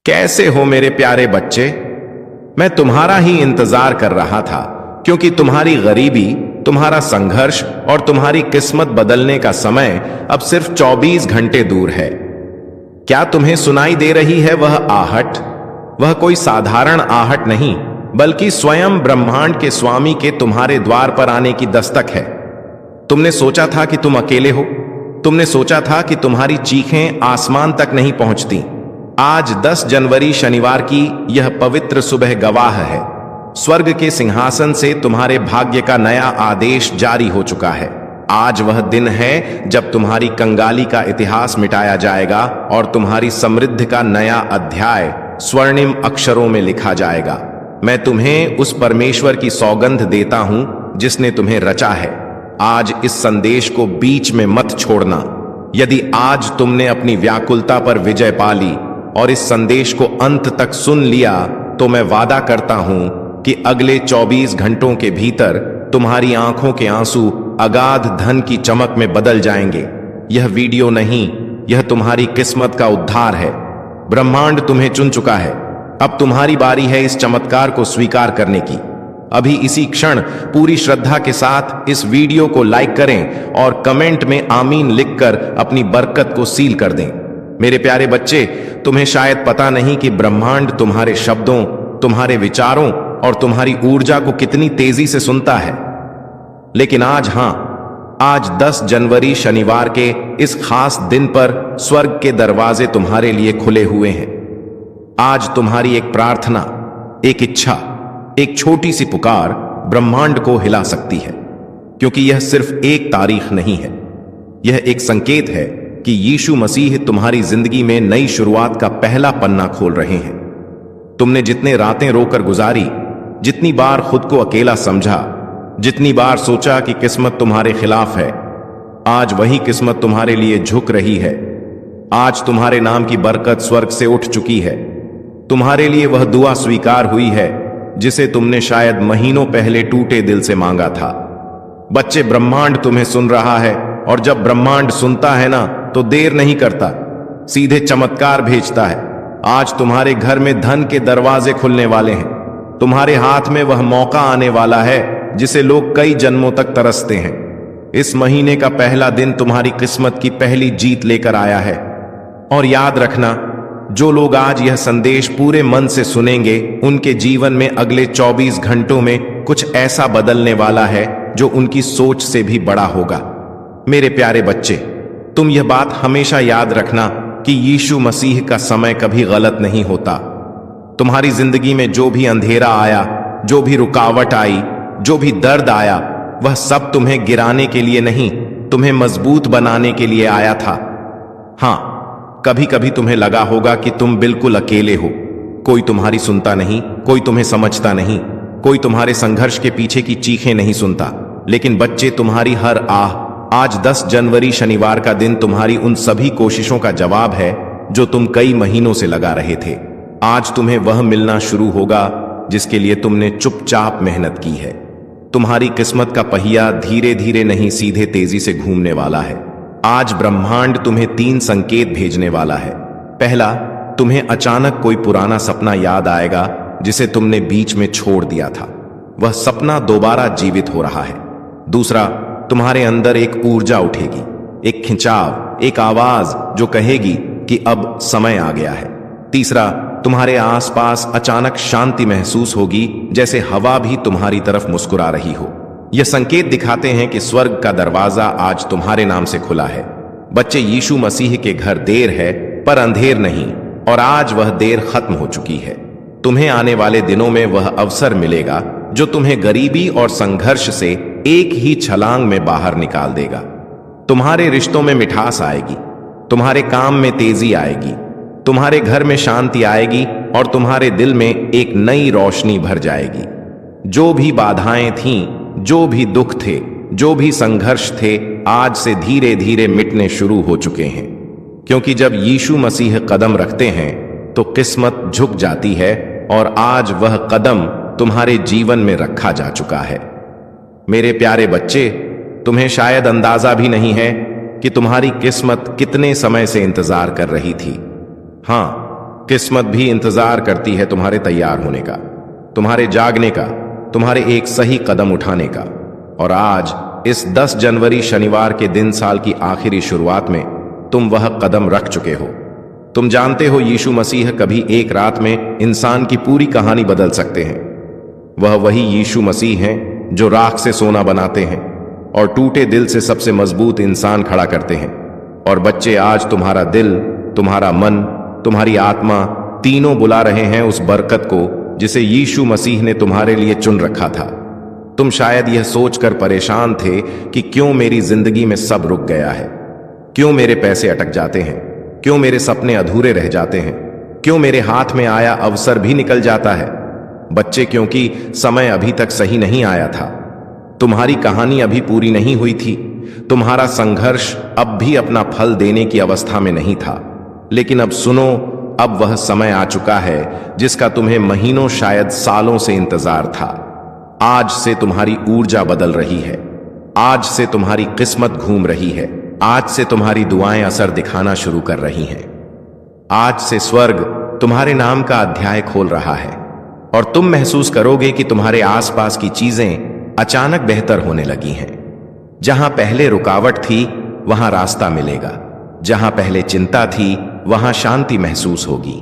कैसे हो मेरे प्यारे बच्चे। मैं तुम्हारा ही इंतजार कर रहा था, क्योंकि तुम्हारी गरीबी, तुम्हारा संघर्ष और तुम्हारी किस्मत बदलने का समय अब सिर्फ 24 घंटे दूर है। क्या तुम्हें सुनाई दे रही है वह आहट? वह कोई साधारण आहट नहीं, बल्कि स्वयं ब्रह्मांड के स्वामी के तुम्हारे द्वार पर आने की दस्तक है। तुमने सोचा था कि तुम अकेले हो, तुमने सोचा था कि तुम्हारी चीखें आसमान तक नहीं पहुंचती। आज 10 जनवरी शनिवार की यह पवित्र सुबह गवाह है। स्वर्ग के सिंहासन से तुम्हारे भाग्य का नया आदेश जारी हो चुका है। आज वह दिन है जब तुम्हारी कंगाली का इतिहास मिटाया जाएगा और तुम्हारी समृद्धि का नया अध्याय स्वर्णिम अक्षरों में लिखा जाएगा। मैं तुम्हें उस परमेश्वर की सौगंध देता हूं जिसने तुम्हें रचा है। आज इस संदेश को बीच में मत छोड़ना। यदि आज तुमने अपनी व्याकुलता पर विजय पा ली और इस संदेश को अंत तक सुन लिया, तो मैं वादा करता हूं कि अगले 24 घंटों के भीतर तुम्हारी आंखों के आंसू अगाध धन की चमक में बदल जाएंगे। यह वीडियो नहीं, यह तुम्हारी किस्मत का उद्धार है। ब्रह्मांड तुम्हें चुन चुका है। अब तुम्हारी बारी है इस चमत्कार को स्वीकार करने की। अभी इसी क्षण पूरी श्रद्धा के साथ इस वीडियो को लाइक करें और कमेंट में आमीन लिखकर अपनी बरकत को सील कर दें। मेरे प्यारे बच्चे, तुम्हें शायद पता नहीं कि ब्रह्मांड तुम्हारे शब्दों, तुम्हारे विचारों और तुम्हारी ऊर्जा को कितनी तेजी से सुनता है। लेकिन आज 10 जनवरी शनिवार के इस खास दिन पर स्वर्ग के दरवाजे तुम्हारे लिए खुले हुए हैं। आज तुम्हारी एक प्रार्थना, एक इच्छा, एक छोटी सी पुकार ब्रह्मांड को हिला सकती है, क्योंकि यह सिर्फ एक तारीख नहीं है, यह एक संकेत है कि यीशु मसीह तुम्हारी जिंदगी में नई शुरुआत का पहला पन्ना खोल रहे हैं। तुमने जितने रातें रोकर गुजारी, जितनी बार खुद को अकेला समझा, जितनी बार सोचा कि किस्मत तुम्हारे खिलाफ है, आज वही किस्मत तुम्हारे लिए झुक रही है। आज तुम्हारे नाम की बरकत स्वर्ग से उठ चुकी है। तुम्हारे लिए वह दुआ स्वीकार हुई है जिसे तुमने शायद महीनों पहले टूटे दिल से मांगा था। बच्चे, ब्रह्मांड तुम्हें सुन रहा है, और जब ब्रह्मांड सुनता है ना, तो देर नहीं करता, सीधे चमत्कार भेजता है। आज तुम्हारे घर में धन के दरवाजे खुलने वाले हैं। तुम्हारे हाथ में वह मौका आने वाला है जिसे लोग कई जन्मों तक तरसते हैं। इस महीने का पहला दिन तुम्हारी किस्मत की पहली जीत लेकर आया है। और याद रखना, जो लोग आज यह संदेश पूरे मन से सुनेंगे, उनके जीवन में अगले 24 घंटों में कुछ ऐसा बदलने वाला है जो उनकी सोच से भी बड़ा होगा। मेरे प्यारे बच्चे, तुम यह बात हमेशा याद रखना कि यीशु मसीह का समय कभी गलत नहीं होता। तुम्हारी जिंदगी में जो भी अंधेरा आया, जो भी रुकावट आई, जो भी दर्द आया, वह सब तुम्हें गिराने के लिए नहीं, तुम्हें मजबूत बनाने के लिए आया था। हां, कभी कभी तुम्हें लगा होगा कि तुम बिल्कुल अकेले हो। कोई तुम्हारी सुनता नहीं, कोई तुम्हें समझता नहीं, कोई तुम्हारे संघर्ष के पीछे की चीखें नहीं सुनता। लेकिन बच्चे, तुम्हारी हर आह आज 10 जनवरी शनिवार का दिन तुम्हारी उन सभी कोशिशों का जवाब है जो तुम कई महीनों से लगा रहे थे। आज तुम्हें वह मिलना शुरू होगा जिसके लिए तुमने चुपचाप मेहनत की है। तुम्हारी किस्मत का पहिया धीरे धीरे नहीं, सीधे तेजी से घूमने वाला है। आज ब्रह्मांड तुम्हें 3 संकेत भेजने वाला है। पहला, तुम्हें अचानक कोई पुराना सपना याद आएगा जिसे तुमने बीच में छोड़ दिया था। वह सपना दोबारा जीवित हो रहा है। दूसरा, तुम्हारे अंदर एक ऊर्जा उठेगी, एक खिंचाव, एक आवाज जो कहेगी कि अब समय आ गया है। तीसरा, तुम्हारे आसपास अचानक शांति महसूस होगी, जैसे हवा भी तुम्हारी तरफ मुस्कुरा रही हो। यह संकेत दिखाते हैं कि स्वर्ग का दरवाजा आज तुम्हारे नाम से खुला है। बच्चे, यीशु मसीह के घर देर है पर अंधेर नहीं, और आज वह देर खत्म हो चुकी है। तुम्हें आने वाले दिनों में वह अवसर मिलेगा जो तुम्हें गरीबी और संघर्ष से एक ही छलांग में बाहर निकाल देगा। तुम्हारे रिश्तों में मिठास आएगी, तुम्हारे काम में तेजी आएगी, तुम्हारे घर में शांति आएगी और तुम्हारे दिल में एक नई रोशनी भर जाएगी। जो भी बाधाएं थीं, जो भी दुख थे, जो भी संघर्ष थे, आज से धीरे धीरे मिटने शुरू हो चुके हैं। क्योंकि जब यीशु मसीह कदम रखते हैं तो किस्मत झुक जाती है, और आज वह कदम तुम्हारे जीवन में रखा जा चुका है। मेरे प्यारे बच्चे, तुम्हें शायद अंदाजा भी नहीं है कि तुम्हारी किस्मत कितने समय से इंतजार कर रही थी। हां, किस्मत भी इंतजार करती है तुम्हारे तैयार होने का, तुम्हारे जागने का, तुम्हारे एक सही कदम उठाने का। और आज इस 10 जनवरी शनिवार के दिन साल की आखिरी शुरुआत में तुम वह कदम रख चुके हो। तुम जानते हो यीशु मसीह कभी एक रात में इंसान की पूरी कहानी बदल सकते हैं। वह वही यीशु मसीह हैं जो राख से सोना बनाते हैं और टूटे दिल से सबसे मजबूत इंसान खड़ा करते हैं। और बच्चे, आज तुम्हारा दिल, तुम्हारा मन, तुम्हारी आत्मा तीनों बुला रहे हैं उस बरकत को जिसे यीशु मसीह ने तुम्हारे लिए चुन रखा था। तुम शायद यह सोचकर परेशान थे कि क्यों मेरी जिंदगी में सब रुक गया है, क्यों मेरे पैसे अटक जाते हैं, क्यों मेरे सपने अधूरे रह जाते हैं, क्यों मेरे हाथ में आया अवसर भी निकल जाता है। बच्चे, क्योंकि समय अभी तक सही नहीं आया था। तुम्हारी कहानी अभी पूरी नहीं हुई थी। तुम्हारा संघर्ष अब भी अपना फल देने की अवस्था में नहीं था। लेकिन अब सुनो, अब वह समय आ चुका है जिसका तुम्हें महीनों, शायद सालों से इंतजार था। आज से तुम्हारी ऊर्जा बदल रही है। आज से तुम्हारी किस्मत घूम रही है। आज से तुम्हारी दुआएं असर दिखाना शुरू कर रही हैं। आज से स्वर्ग तुम्हारे नाम का अध्याय खोल रहा है और तुम महसूस करोगे कि तुम्हारे आसपास की चीजें अचानक बेहतर होने लगी हैं। जहां पहले रुकावट थी वहां रास्ता मिलेगा। जहां पहले चिंता थी वहां शांति महसूस होगी।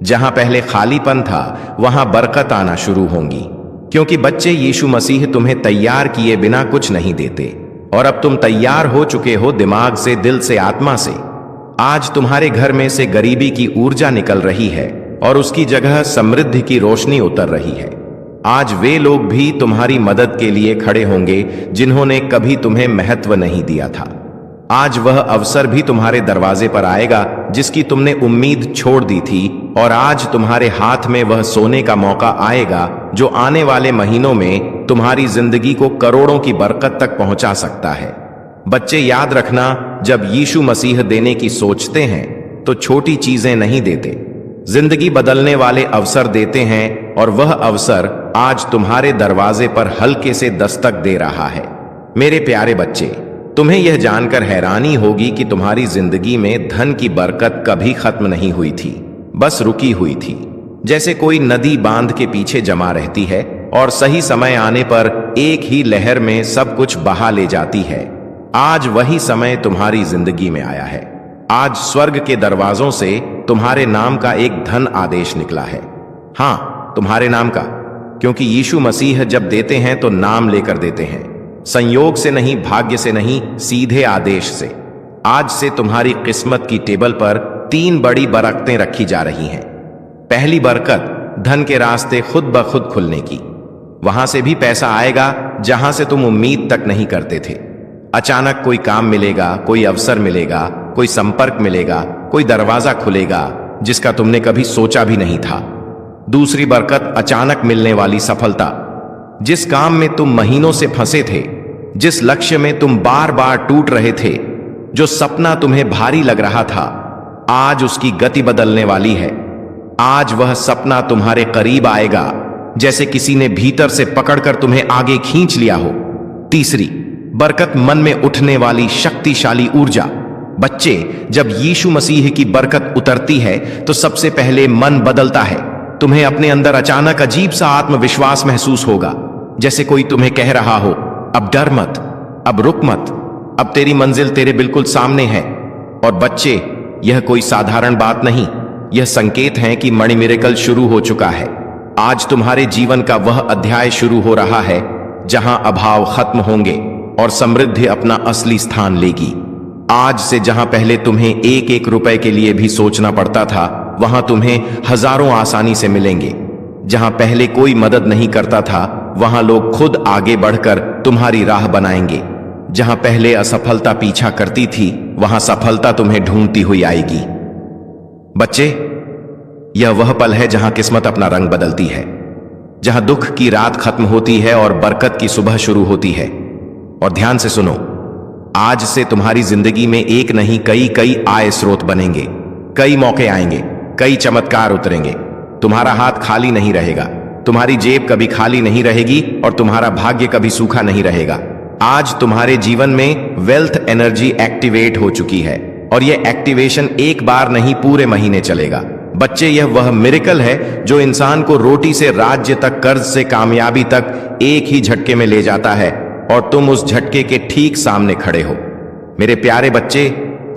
जहां पहले खालीपन था वहां बरकत आना शुरू होंगी। क्योंकि बच्चे, यीशु मसीह तुम्हें तैयार किए बिना कुछ नहीं देते और अब तुम तैयार हो चुके हो, दिमाग से, दिल से, आत्मा से। आज तुम्हारे घर में से गरीबी की ऊर्जा निकल रही है और उसकी जगह समृद्धि की रोशनी उतर रही है। आज वे लोग भी तुम्हारी मदद के लिए खड़े होंगे जिन्होंने कभी तुम्हें महत्व नहीं दिया था। आज वह अवसर भी तुम्हारे दरवाजे पर आएगा जिसकी तुमने उम्मीद छोड़ दी थी। और आज तुम्हारे हाथ में वह सोने का मौका आएगा जो आने वाले महीनों में तुम्हारी जिंदगी को करोड़ों की बरकत तक पहुंचा सकता है। बच्चे, याद रखना, जब यीशु मसीह देने की सोचते हैं तो छोटी चीजें नहीं देते, जिंदगी बदलने वाले अवसर देते हैं। और वह अवसर आज तुम्हारे दरवाजे पर हल्के से दस्तक दे रहा है। मेरे प्यारे बच्चे, तुम्हें यह जानकर हैरानी होगी कि तुम्हारी जिंदगी में धन की बरकत कभी खत्म नहीं हुई थी, बस रुकी हुई थी। जैसे कोई नदी बांध के पीछे जमा रहती है और सही समय आने पर एक ही लहर में सब कुछ बहा ले जाती है। आज वही समय तुम्हारी जिंदगी में आया है। आज स्वर्ग के दरवाजों से तुम्हारे नाम का एक धन आदेश निकला है। हाँ, तुम्हारे नाम का, क्योंकि यीशु मसीह जब देते हैं तो नाम लेकर देते हैं, संयोग से नहीं, भाग्य से नहीं, सीधे आदेश से। आज से तुम्हारी किस्मत की टेबल पर 3 बड़ी बरकतें रखी जा रही हैं। पहली बरकत, धन के रास्ते खुद ब खुद खुलने की। वहां से भी पैसा आएगा जहां से तुम उम्मीद तक नहीं करते थे। अचानक कोई काम मिलेगा, कोई अवसर मिलेगा, कोई संपर्क मिलेगा, कोई दरवाजा खुलेगा जिसका तुमने कभी सोचा भी नहीं था। दूसरी बरकत, अचानक मिलने वाली सफलता। जिस काम में तुम महीनों से फंसे थे, जिस लक्ष्य में तुम बार बार टूट रहे थे, जो सपना तुम्हें भारी लग रहा था, आज उसकी गति बदलने वाली है। आज वह सपना तुम्हारे करीब आएगा जैसे किसी ने भीतर से पकड़कर तुम्हें आगे खींच लिया हो। तीसरी बरकत, मन में उठने वाली शक्तिशाली ऊर्जा। बच्चे, जब यीशु मसीह की बरकत उतरती है तो सबसे पहले मन बदलता है। तुम्हें अपने अंदर अचानक अजीब सा आत्मविश्वास महसूस होगा, जैसे कोई तुम्हें कह रहा हो, अब डर मत, अब रुक मत, अब तेरी मंजिल तेरे बिल्कुल सामने है। और बच्चे, यह कोई साधारण बात नहीं, यह संकेत है कि मणि मिरेकल शुरू हो चुका है। आज तुम्हारे जीवन का वह अध्याय शुरू हो रहा है जहां अभाव खत्म होंगे और समृद्धि अपना असली स्थान लेगी। आज से जहां पहले तुम्हें एक एक रुपए के लिए भी सोचना पड़ता था, वहां तुम्हें हजारों आसानी से मिलेंगे। जहां पहले कोई मदद नहीं करता था, वहां लोग खुद आगे बढ़कर तुम्हारी राह बनाएंगे। जहां पहले असफलता पीछा करती थी, वहां सफलता तुम्हें ढूंढती हुई आएगी। बच्चे, यह वह पल है जहां किस्मत अपना रंग बदलती है, जहां दुख की रात खत्म होती है और बरकत की सुबह शुरू होती है। और ध्यान से सुनो, आज से तुम्हारी जिंदगी में एक नहीं, कई आय स्रोत बनेंगे, कई मौके आएंगे, कई चमत्कार उतरेंगे। तुम्हारा हाथ खाली नहीं रहेगा, तुम्हारी जेब कभी खाली नहीं रहेगी और तुम्हारा भाग्य कभी सूखा नहीं रहेगा। आज तुम्हारे जीवन में वेल्थ एनर्जी एक्टिवेट हो चुकी है और यह एक्टिवेशन एक बार नहीं, पूरे महीने चलेगा। बच्चे, यह वह मिरेकल है जो इंसान को रोटी से राज्य तक, कर्ज से कामयाबी तक एक ही झटके में ले जाता है, और तुम उस झटके के ठीक सामने खड़े हो। मेरे प्यारे बच्चे,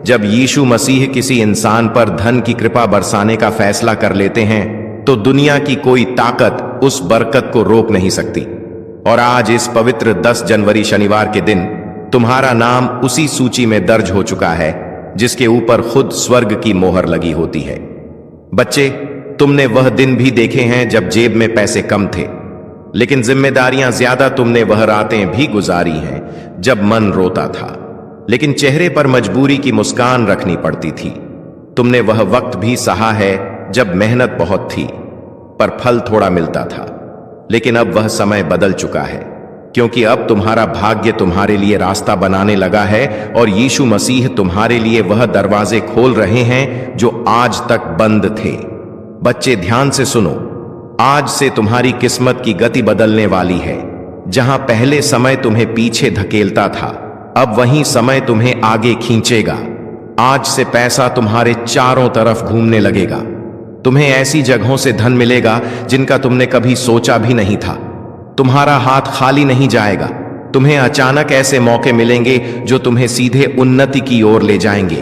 जब यीशु मसीह किसी इंसान पर धन की कृपा बरसाने का फैसला कर लेते हैं तो दुनिया की कोई ताकत उस बरकत को रोक नहीं सकती। और आज इस पवित्र 10 जनवरी शनिवार के दिन तुम्हारा नाम उसी सूची में दर्ज हो चुका है जिसके ऊपर खुद स्वर्ग की मोहर लगी होती है। बच्चे, तुमने वह दिन भी देखे हैं जब जेब में पैसे कम थे, लेकिन जिम्मेदारियां ज्यादा। तुमने वह रातें भी गुजारी हैं जब मन रोता था, लेकिन चेहरे पर मजबूरी की मुस्कान रखनी पड़ती थी। तुमने वह वक्त भी सहा है जब मेहनत बहुत थी पर फल थोड़ा मिलता था, लेकिन अब वह समय बदल चुका है, क्योंकि अब तुम्हारा भाग्य तुम्हारे लिए रास्ता बनाने लगा है और यीशु मसीह तुम्हारे लिए वह दरवाजे खोल रहे हैं जो आज तक बंद थे। बच्चे, ध्यान से सुनो, आज से तुम्हारी किस्मत की गति बदलने वाली है। जहां पहले समय तुम्हें पीछे धकेलता था, अब वही समय तुम्हें आगे खींचेगा। आज से पैसा तुम्हारे चारों तरफ घूमने लगेगा। तुम्हें ऐसी जगहों से धन मिलेगा जिनका तुमने कभी सोचा भी नहीं था। तुम्हारा हाथ खाली नहीं जाएगा। तुम्हें अचानक ऐसे मौके मिलेंगे जो तुम्हें सीधे उन्नति की ओर ले जाएंगे।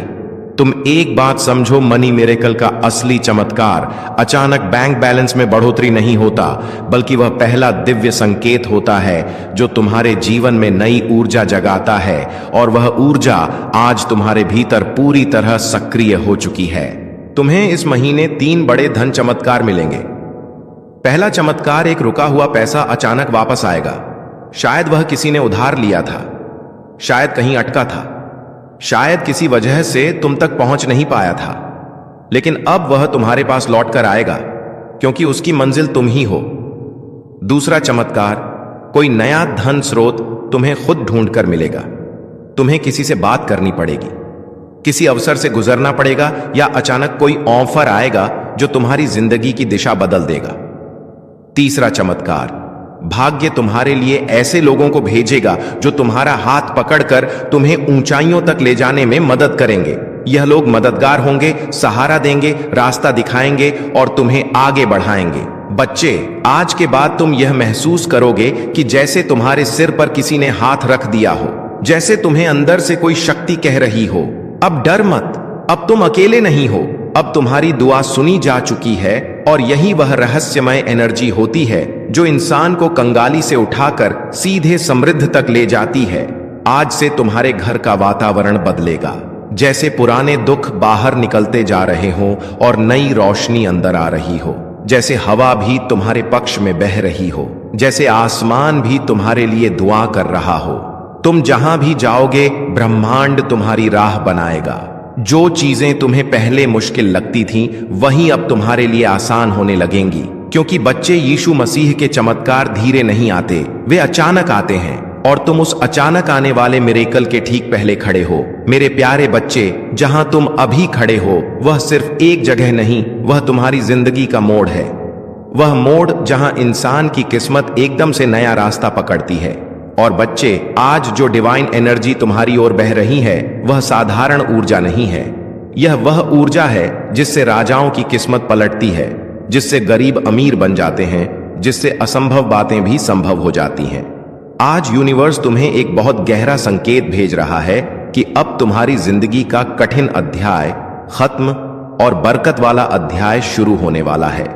तुम एक बात समझो, मनी मिरेकल का असली चमत्कार अचानक बैंक बैलेंस में बढ़ोतरी नहीं होता, बल्कि वह पहला दिव्य संकेत होता है जो तुम्हारे जीवन में नई ऊर्जा जगाता है, और वह ऊर्जा आज तुम्हारे भीतर पूरी तरह सक्रिय हो चुकी है। तुम्हें इस महीने 3 बड़े धन चमत्कार मिलेंगे। पहला चमत्कार, एक रुका हुआ पैसा अचानक वापस आएगा। शायद वह किसी ने उधार लिया था, शायद कहीं अटका था, शायद किसी वजह से तुम तक पहुंच नहीं पाया था, लेकिन अब वह तुम्हारे पास लौट कर आएगा, क्योंकि उसकी मंजिल तुम ही हो। दूसरा चमत्कार, कोई नया धन स्रोत तुम्हें खुद ढूंढ कर मिलेगा। तुम्हें किसी से बात करनी पड़ेगी, किसी अवसर से गुजरना पड़ेगा, या अचानक कोई ऑफर आएगा जो तुम्हारी जिंदगी की दिशा बदल देगा। तीसरा चमत्कार, भाग्य तुम्हारे लिए ऐसे लोगों को भेजेगा जो तुम्हारा हाथ पकड़कर तुम्हें ऊंचाइयों तक ले जाने में मदद करेंगे। यह लोग मददगार होंगे, सहारा देंगे, रास्ता दिखाएंगे और तुम्हें आगे बढ़ाएंगे। बच्चे, आज के बाद तुम यह महसूस करोगे कि जैसे तुम्हारे सिर पर किसी ने हाथ रख दिया हो, जैसे तुम्हें अंदर से कोई शक्ति कह रही हो, अब डर मत, अब तुम अकेले नहीं हो, अब तुम्हारी दुआ सुनी जा चुकी है। और यही वह रहस्यमय एनर्जी होती है जो इंसान को कंगाली से उठाकर सीधे समृद्ध तक ले जाती है। आज से तुम्हारे घर का वातावरण बदलेगा, जैसे पुराने दुख बाहर निकलते जा रहे हों और नई रोशनी अंदर आ रही हो, जैसे हवा भी तुम्हारे पक्ष में बह रही हो, जैसे आसमान भी तुम्हारे लिए दुआ कर रहा हो। तुम जहां भी जाओगे, ब्रह्मांड तुम्हारी राह बनाएगा। जो चीजें तुम्हें पहले मुश्किल लगती थीं, वही अब तुम्हारे लिए आसान होने लगेंगी, क्योंकि बच्चे, यीशु मसीह के चमत्कार धीरे नहीं आते, वे अचानक आते हैं, और तुम उस अचानक आने वाले मिरेकल के ठीक पहले खड़े हो। मेरे प्यारे बच्चे, जहां तुम अभी खड़े हो वह सिर्फ एक जगह नहीं, वह तुम्हारी जिंदगी का मोड़ है। वह मोड़ जहां इंसान की किस्मत एकदम से नया रास्ता पकड़ती है। और बच्चे, आज जो डिवाइन एनर्जी तुम्हारी ओर बह रही है वह साधारण ऊर्जा नहीं है। यह वह ऊर्जा है जिससे राजाओं की किस्मत पलटती है, जिससे गरीब अमीर बन जाते हैं, जिससे असंभव बातें भी संभव हो जाती हैं। आज यूनिवर्स तुम्हें एक बहुत गहरा संकेत भेज रहा है कि अब तुम्हारी जिंदगी का कठिन अध्याय खत्म और बरकत वाला अध्याय शुरू होने वाला है।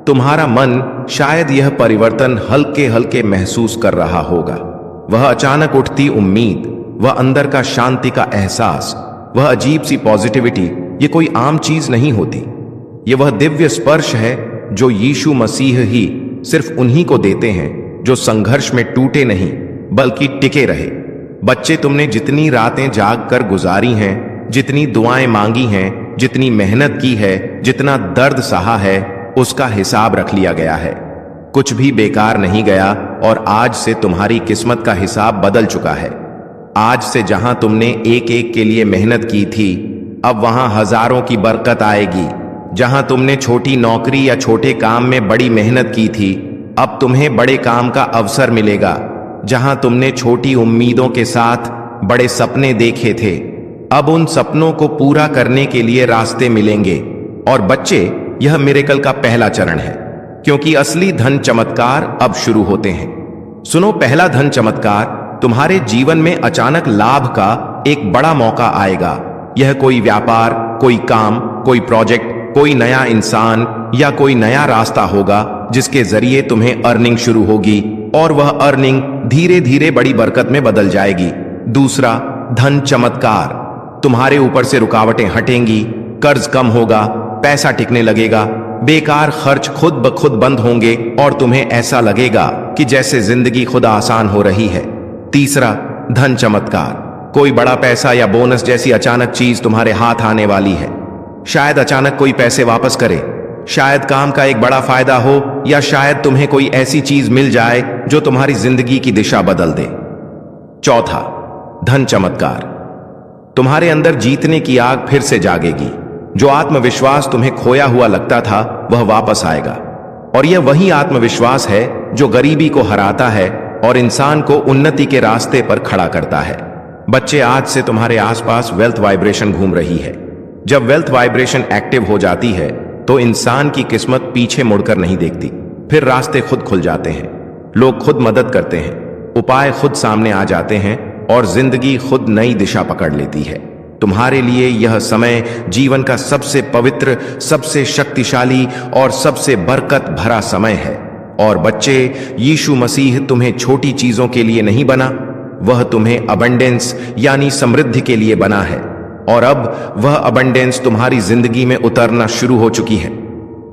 तुम्हारा मन शायद यह परिवर्तन हल्के हल्के महसूस कर रहा होगा। वह अचानक उठती उम्मीद, वह अंदर का शांति का एहसास, वह अजीब सी पॉजिटिविटी, ये कोई आम चीज नहीं होती। ये वह दिव्य स्पर्श है जो यीशु मसीह ही सिर्फ उन्हीं को देते हैं जो संघर्ष में टूटे नहीं बल्कि टिके रहे। बच्चे, तुमने जितनी रातें जाग कर गुजारी हैं, जितनी दुआएं मांगी हैं, जितनी मेहनत की है, जितना दर्द सहा है, उसका हिसाब रख लिया गया है। कुछ भी बेकार नहीं गया, और आज से तुम्हारी किस्मत का हिसाब बदल चुका है। आज से जहां तुमने एक एक के लिए मेहनत की थी, अब वहां हजारों की बरकत आएगी। जहां तुमने छोटी नौकरी या छोटे काम में बड़ी मेहनत की थी, अब तुम्हें बड़े काम का अवसर मिलेगा। जहां तुमने छोटी उम्मीदों के साथ बड़े सपने देखे थे, अब उन सपनों को पूरा करने के लिए रास्ते मिलेंगे। और बच्चे, यह मिरेकल का पहला चरण है, क्योंकि असली धन चमत्कार अब शुरू होते हैं। सुनो, पहला धन चमत्कार, तुम्हारे जीवन में अचानक लाभ का एक बड़ा मौका आएगा। यह कोई व्यापार, कोई काम, कोई प्रोजेक्ट, कोई नया इंसान या कोई नया रास्ता होगा जिसके जरिए तुम्हें अर्निंग शुरू होगी और वह अर्निंग धीरे धीरे बड़ी बरकत में बदल जाएगी। दूसरा धन चमत्कार, तुम्हारे ऊपर से रुकावटें हटेंगी, कर्ज कम होगा, पैसा टिकने लगेगा, बेकार खर्च खुद ब खुद बंद होंगे और तुम्हें ऐसा लगेगा कि जैसे जिंदगी खुद आसान हो रही है। तीसरा धन चमत्कार, कोई बड़ा पैसा या बोनस जैसी अचानक चीज तुम्हारे हाथ आने वाली है। शायद अचानक कोई पैसे वापस करे, शायद काम का एक बड़ा फायदा हो, या शायद तुम्हें कोई ऐसी चीज मिल जाए जो तुम्हारी जिंदगी की दिशा बदल दे। चौथा धन चमत्कार, तुम्हारे अंदर जीतने की आग फिर से जागेगी। जो आत्मविश्वास तुम्हें खोया हुआ लगता था वह वापस आएगा, और यह वही आत्मविश्वास है जो गरीबी को हराता है और इंसान को उन्नति के रास्ते पर खड़ा करता है। बच्चे, आज से तुम्हारे आसपास वेल्थ वाइब्रेशन घूम रही है। जब वेल्थ वाइब्रेशन एक्टिव हो जाती है तो इंसान की किस्मत पीछे मुड़कर नहीं देखती, फिर रास्ते खुद खुल जाते हैं, लोग खुद मदद करते हैं, उपाय खुद सामने आ जाते हैं और जिंदगी खुद नई दिशा पकड़ लेती है। तुम्हारे लिए यह समय जीवन का सबसे पवित्र, सबसे शक्तिशाली और सबसे बरकत भरा समय है। और बच्चे, यीशु मसीह तुम्हें छोटी चीजों के लिए नहीं बना, वह तुम्हें अबंडेंस यानी समृद्धि के लिए बना है, और अब वह अबंडेंस तुम्हारी जिंदगी में उतरना शुरू हो चुकी है।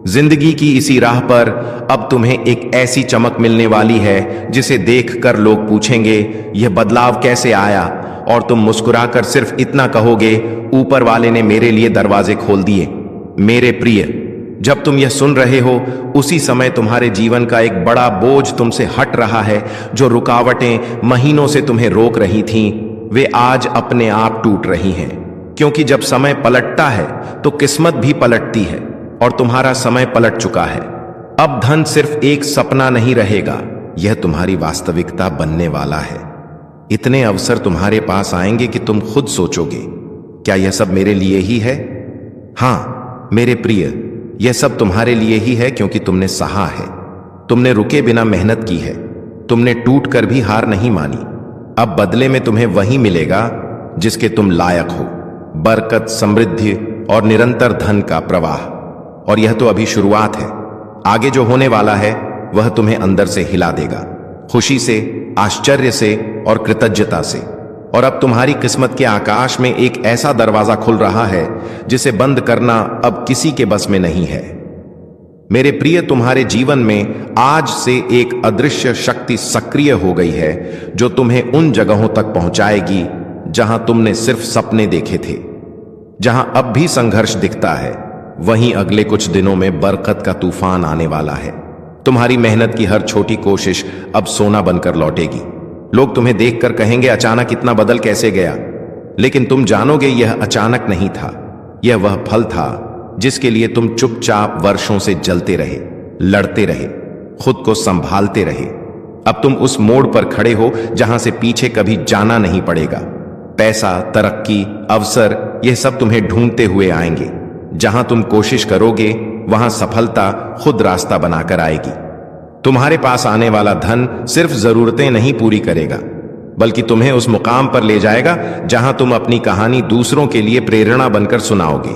जिंदगी की इसी राह पर अब तुम्हें एक ऐसी चमक मिलने वाली है जिसे देखकर लोग पूछेंगे, यह बदलाव कैसे आया? और तुम मुस्कुराकर सिर्फ इतना कहोगे, ऊपर वाले ने मेरे लिए दरवाजे खोल दिए। मेरे प्रिय, जब तुम यह सुन रहे हो उसी समय तुम्हारे जीवन का एक बड़ा बोझ तुमसे हट रहा है। जो रुकावटें महीनों से तुम्हें रोक रही थीं, वे आज अपने आप टूट रही हैं, क्योंकि जब समय पलटता है तो किस्मत भी पलटती है, और तुम्हारा समय पलट चुका है। अब धन सिर्फ एक सपना नहीं रहेगा, यह तुम्हारी वास्तविकता बनने वाला है। इतने अवसर तुम्हारे पास आएंगे कि तुम खुद सोचोगे, क्या यह सब मेरे लिए ही है? हां मेरे प्रिय, यह सब तुम्हारे लिए ही है, क्योंकि तुमने सहा है, तुमने रुके बिना मेहनत की है, तुमने टूट कर भी हार नहीं मानी। अब बदले में तुम्हें वही मिलेगा जिसके तुम लायक हो, बरकत, समृद्धि और निरंतर धन का प्रवाह। और यह तो अभी शुरुआत है, आगे जो होने वाला है वह तुम्हें अंदर से हिला देगा, खुशी से, आश्चर्य से और कृतज्ञता से। और अब तुम्हारी किस्मत के आकाश में एक ऐसा दरवाजा खुल रहा है जिसे बंद करना अब किसी के बस में नहीं है। मेरे प्रिय, तुम्हारे जीवन में आज से एक अदृश्य शक्ति सक्रिय हो गई है जो तुम्हें उन जगहों तक पहुंचाएगी जहां तुमने सिर्फ सपने देखे थे। जहां अब भी संघर्ष दिखता है, वहीं अगले कुछ दिनों में बरकत का तूफान आने वाला है। तुम्हारी मेहनत की हर छोटी कोशिश अब सोना बनकर लौटेगी। लोग तुम्हें देखकर कहेंगे, अचानक इतना बदल कैसे गया? लेकिन तुम जानोगे यह अचानक नहीं था, यह वह फल था जिसके लिए तुम चुपचाप वर्षों से जलते रहे, लड़ते रहे, खुद को संभालते रहे। अब तुम उस मोड़ पर खड़े हो जहां से पीछे कभी जाना नहीं पड़ेगा। पैसा, तरक्की, अवसर, यह सब तुम्हें ढूंढते हुए आएंगे। जहां तुम कोशिश करोगे वहां सफलता खुद रास्ता बनाकर आएगी। तुम्हारे पास आने वाला धन सिर्फ जरूरतें नहीं पूरी करेगा, बल्कि तुम्हें उस मुकाम पर ले जाएगा जहां तुम अपनी कहानी दूसरों के लिए प्रेरणा बनकर सुनाओगे।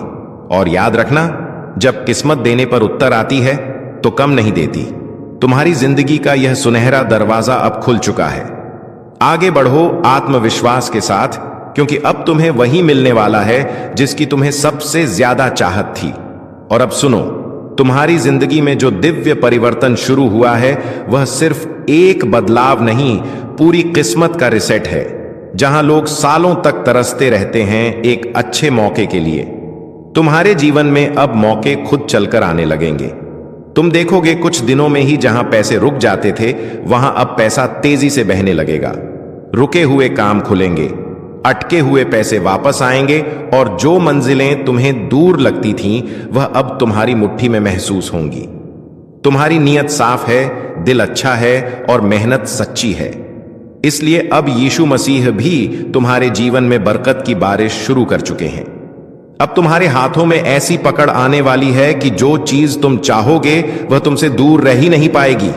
और याद रखना, जब किस्मत देने पर उत्तर आती है तो कम नहीं देती। तुम्हारी जिंदगी का यह सुनहरा दरवाजा अब खुल चुका है। आगे बढ़ो आत्मविश्वास के साथ, क्योंकि अब तुम्हें वही मिलने वाला है जिसकी तुम्हें सबसे ज्यादा चाहत थी। और अब सुनो, तुम्हारी जिंदगी में जो दिव्य परिवर्तन शुरू हुआ है वह सिर्फ एक बदलाव नहीं, पूरी किस्मत का रिसेट है। जहां लोग सालों तक तरसते रहते हैं एक अच्छे मौके के लिए, तुम्हारे जीवन में अब मौके खुद चलकर आने लगेंगे। तुम देखोगे कुछ दिनों में ही जहां पैसे रुक जाते थे वहां अब पैसा तेजी से बहने लगेगा। रुके हुए काम खुलेंगे, अटके हुए पैसे वापस आएंगे, और जो मंजिलें तुम्हें दूर लगती थीं वह अब तुम्हारी मुट्ठी में महसूस होंगी। तुम्हारी नीयत साफ है, दिल अच्छा है और मेहनत सच्ची है। इसलिए अब यीशु मसीह भी तुम्हारे जीवन में बरकत की बारिश शुरू कर चुके हैं। अब तुम्हारे हाथों में ऐसी पकड़ आने वाली है कि जो चीज तुम चाहोगे वह तुमसे दूर रह ही नहीं पाएगी।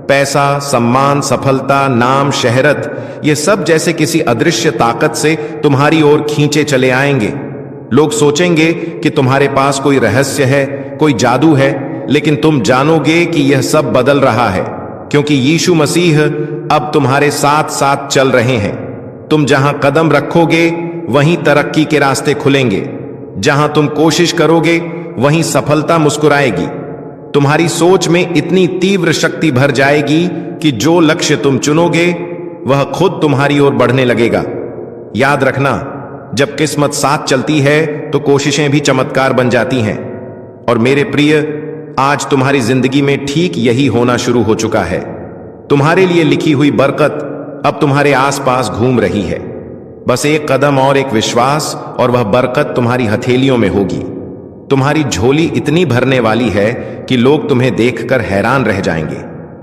पैसा, सम्मान, सफलता, नाम, शहरत, ये सब जैसे किसी अदृश्य ताकत से तुम्हारी ओर खींचे चले आएंगे। लोग सोचेंगे कि तुम्हारे पास कोई रहस्य है, कोई जादू है, लेकिन तुम जानोगे कि यह सब बदल रहा है, क्योंकि यीशु मसीह अब तुम्हारे साथ साथ चल रहे हैं। तुम जहां कदम रखोगे वहीं तरक्की के रास्ते खुलेंगे। जहां तुम कोशिश करोगे वहीं सफलता मुस्कुराएगी। तुम्हारी सोच में इतनी तीव्र शक्ति भर जाएगी कि जो लक्ष्य तुम चुनोगे वह खुद तुम्हारी ओर बढ़ने लगेगा। याद रखना, जब किस्मत साथ चलती है तो कोशिशें भी चमत्कार बन जाती हैं। और मेरे प्रिय, आज तुम्हारी जिंदगी में ठीक यही होना शुरू हो चुका है। तुम्हारे लिए लिखी हुई बरकत अब तुम्हारे आसपास घूम रही है। बस एक कदम और एक विश्वास और वह बरकत तुम्हारी हथेलियों में होगी। तुम्हारी झोली इतनी भरने वाली है कि लोग तुम्हें देखकर हैरान रह जाएंगे।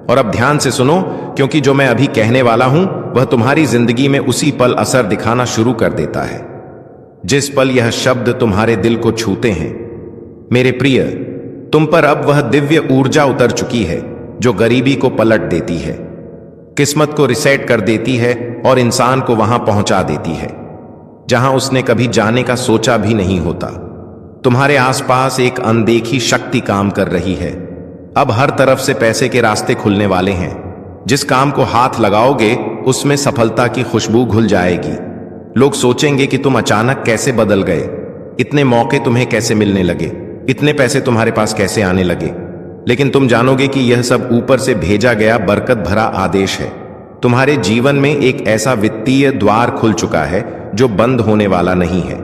और अब ध्यान से सुनो, क्योंकि जो मैं अभी कहने वाला हूं वह तुम्हारी जिंदगी में उसी पल असर दिखाना शुरू कर देता है जिस पल यह शब्द तुम्हारे दिल को छूते हैं। मेरे प्रिय, तुम पर अब वह दिव्य ऊर्जा उतर चुकी है जो गरीबी को पलट देती है, किस्मत को रिसेट कर देती है और इंसान को वहां पहुंचा देती है जहां उसने कभी जाने का सोचा भी नहीं होता। तुम्हारे आसपास एक अनदेखी शक्ति काम कर रही है। अब हर तरफ से पैसे के रास्ते खुलने वाले हैं। जिस काम को हाथ लगाओगे उसमें सफलता की खुशबू घुल जाएगी। लोग सोचेंगे कि तुम अचानक कैसे बदल गए, इतने मौके तुम्हें कैसे मिलने लगे, इतने पैसे तुम्हारे पास कैसे आने लगे। लेकिन तुम जानोगे कि यह सब ऊपर से भेजा गया बरकत भरा आदेश है। तुम्हारे जीवन में एक ऐसा वित्तीय द्वार खुल चुका है जो बंद होने वाला नहीं है।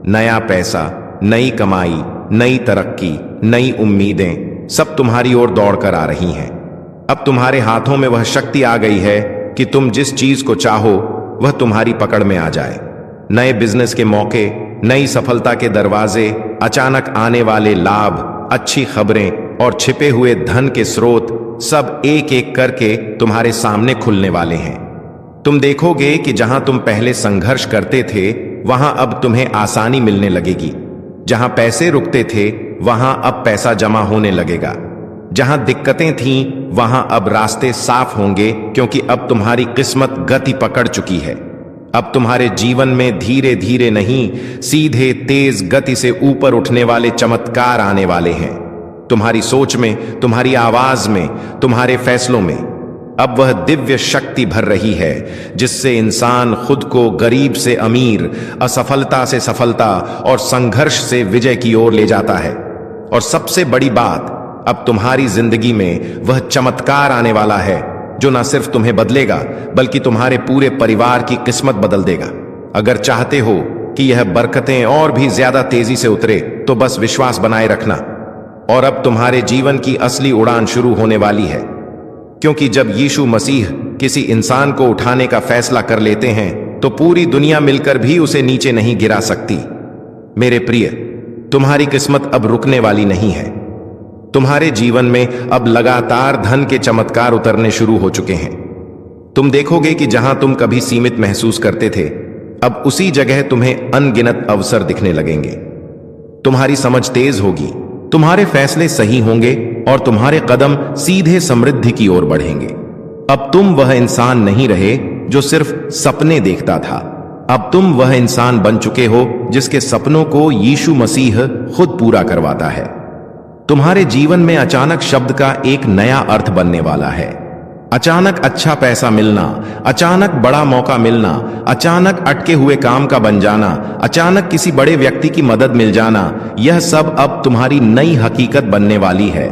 नया पैसा, नई कमाई, नई तरक्की, नई उम्मीदें सब तुम्हारी ओर दौड़कर आ रही हैं। अब तुम्हारे हाथों में वह शक्ति आ गई है कि तुम जिस चीज को चाहो वह तुम्हारी पकड़ में आ जाए। नए बिजनेस के मौके, नई सफलता के दरवाजे, अचानक आने वाले लाभ, अच्छी खबरें और छिपे हुए धन के स्रोत सब एक एक करके तुम्हारे सामने खुलने वाले हैं। तुम देखोगे कि जहां तुम पहले संघर्ष करते थे वहां अब तुम्हें आसानी मिलने लगेगी। जहां पैसे रुकते थे वहां अब पैसा जमा होने लगेगा। जहां दिक्कतें थीं वहां अब रास्ते साफ होंगे, क्योंकि अब तुम्हारी किस्मत गति पकड़ चुकी है। अब तुम्हारे जीवन में धीरे धीरे नहीं, सीधे तेज गति से ऊपर उठने वाले चमत्कार आने वाले हैं। तुम्हारी सोच में, तुम्हारी आवाज में, तुम्हारे फैसलों में अब वह दिव्य शक्ति भर रही है जिससे इंसान खुद को गरीब से अमीर, असफलता से सफलता और संघर्ष से विजय की ओर ले जाता है। और सबसे बड़ी बात, अब तुम्हारी जिंदगी में वह चमत्कार आने वाला है जो न सिर्फ तुम्हें बदलेगा बल्कि तुम्हारे पूरे परिवार की किस्मत बदल देगा। अगर चाहते हो कि यह बरकतें और भी ज्यादा तेजी से उतरे तो बस विश्वास बनाए रखना। और अब तुम्हारे जीवन की असली उड़ान शुरू होने वाली है, क्योंकि जब यीशु मसीह किसी इंसान को उठाने का फैसला कर लेते हैं तो पूरी दुनिया मिलकर भी उसे नीचे नहीं गिरा सकती। मेरे प्रिय, तुम्हारी किस्मत अब रुकने वाली नहीं है। तुम्हारे जीवन में अब लगातार धन के चमत्कार उतरने शुरू हो चुके हैं। तुम देखोगे कि जहां तुम कभी सीमित महसूस करते थे, अब उसी जगह तुम्हें अनगिनत अवसर दिखने लगेंगे। तुम्हारी समझ तेज होगी, तुम्हारे फैसले सही होंगे और तुम्हारे कदम सीधे समृद्धि की ओर बढ़ेंगे। अब तुम वह इंसान नहीं रहे जो सिर्फ सपने देखता था। अब तुम वह इंसान बन चुके हो जिसके सपनों को यीशु मसीह खुद पूरा करवाता है। तुम्हारे जीवन में अचानक शब्द का एक नया अर्थ बनने वाला है। अचानक अच्छा पैसा मिलना, अचानक बड़ा मौका मिलना, अचानक अटके हुए काम का बन जाना, अचानक किसी बड़े व्यक्ति की मदद मिल जाना, यह सब अब तुम्हारी नई हकीकत बनने वाली है।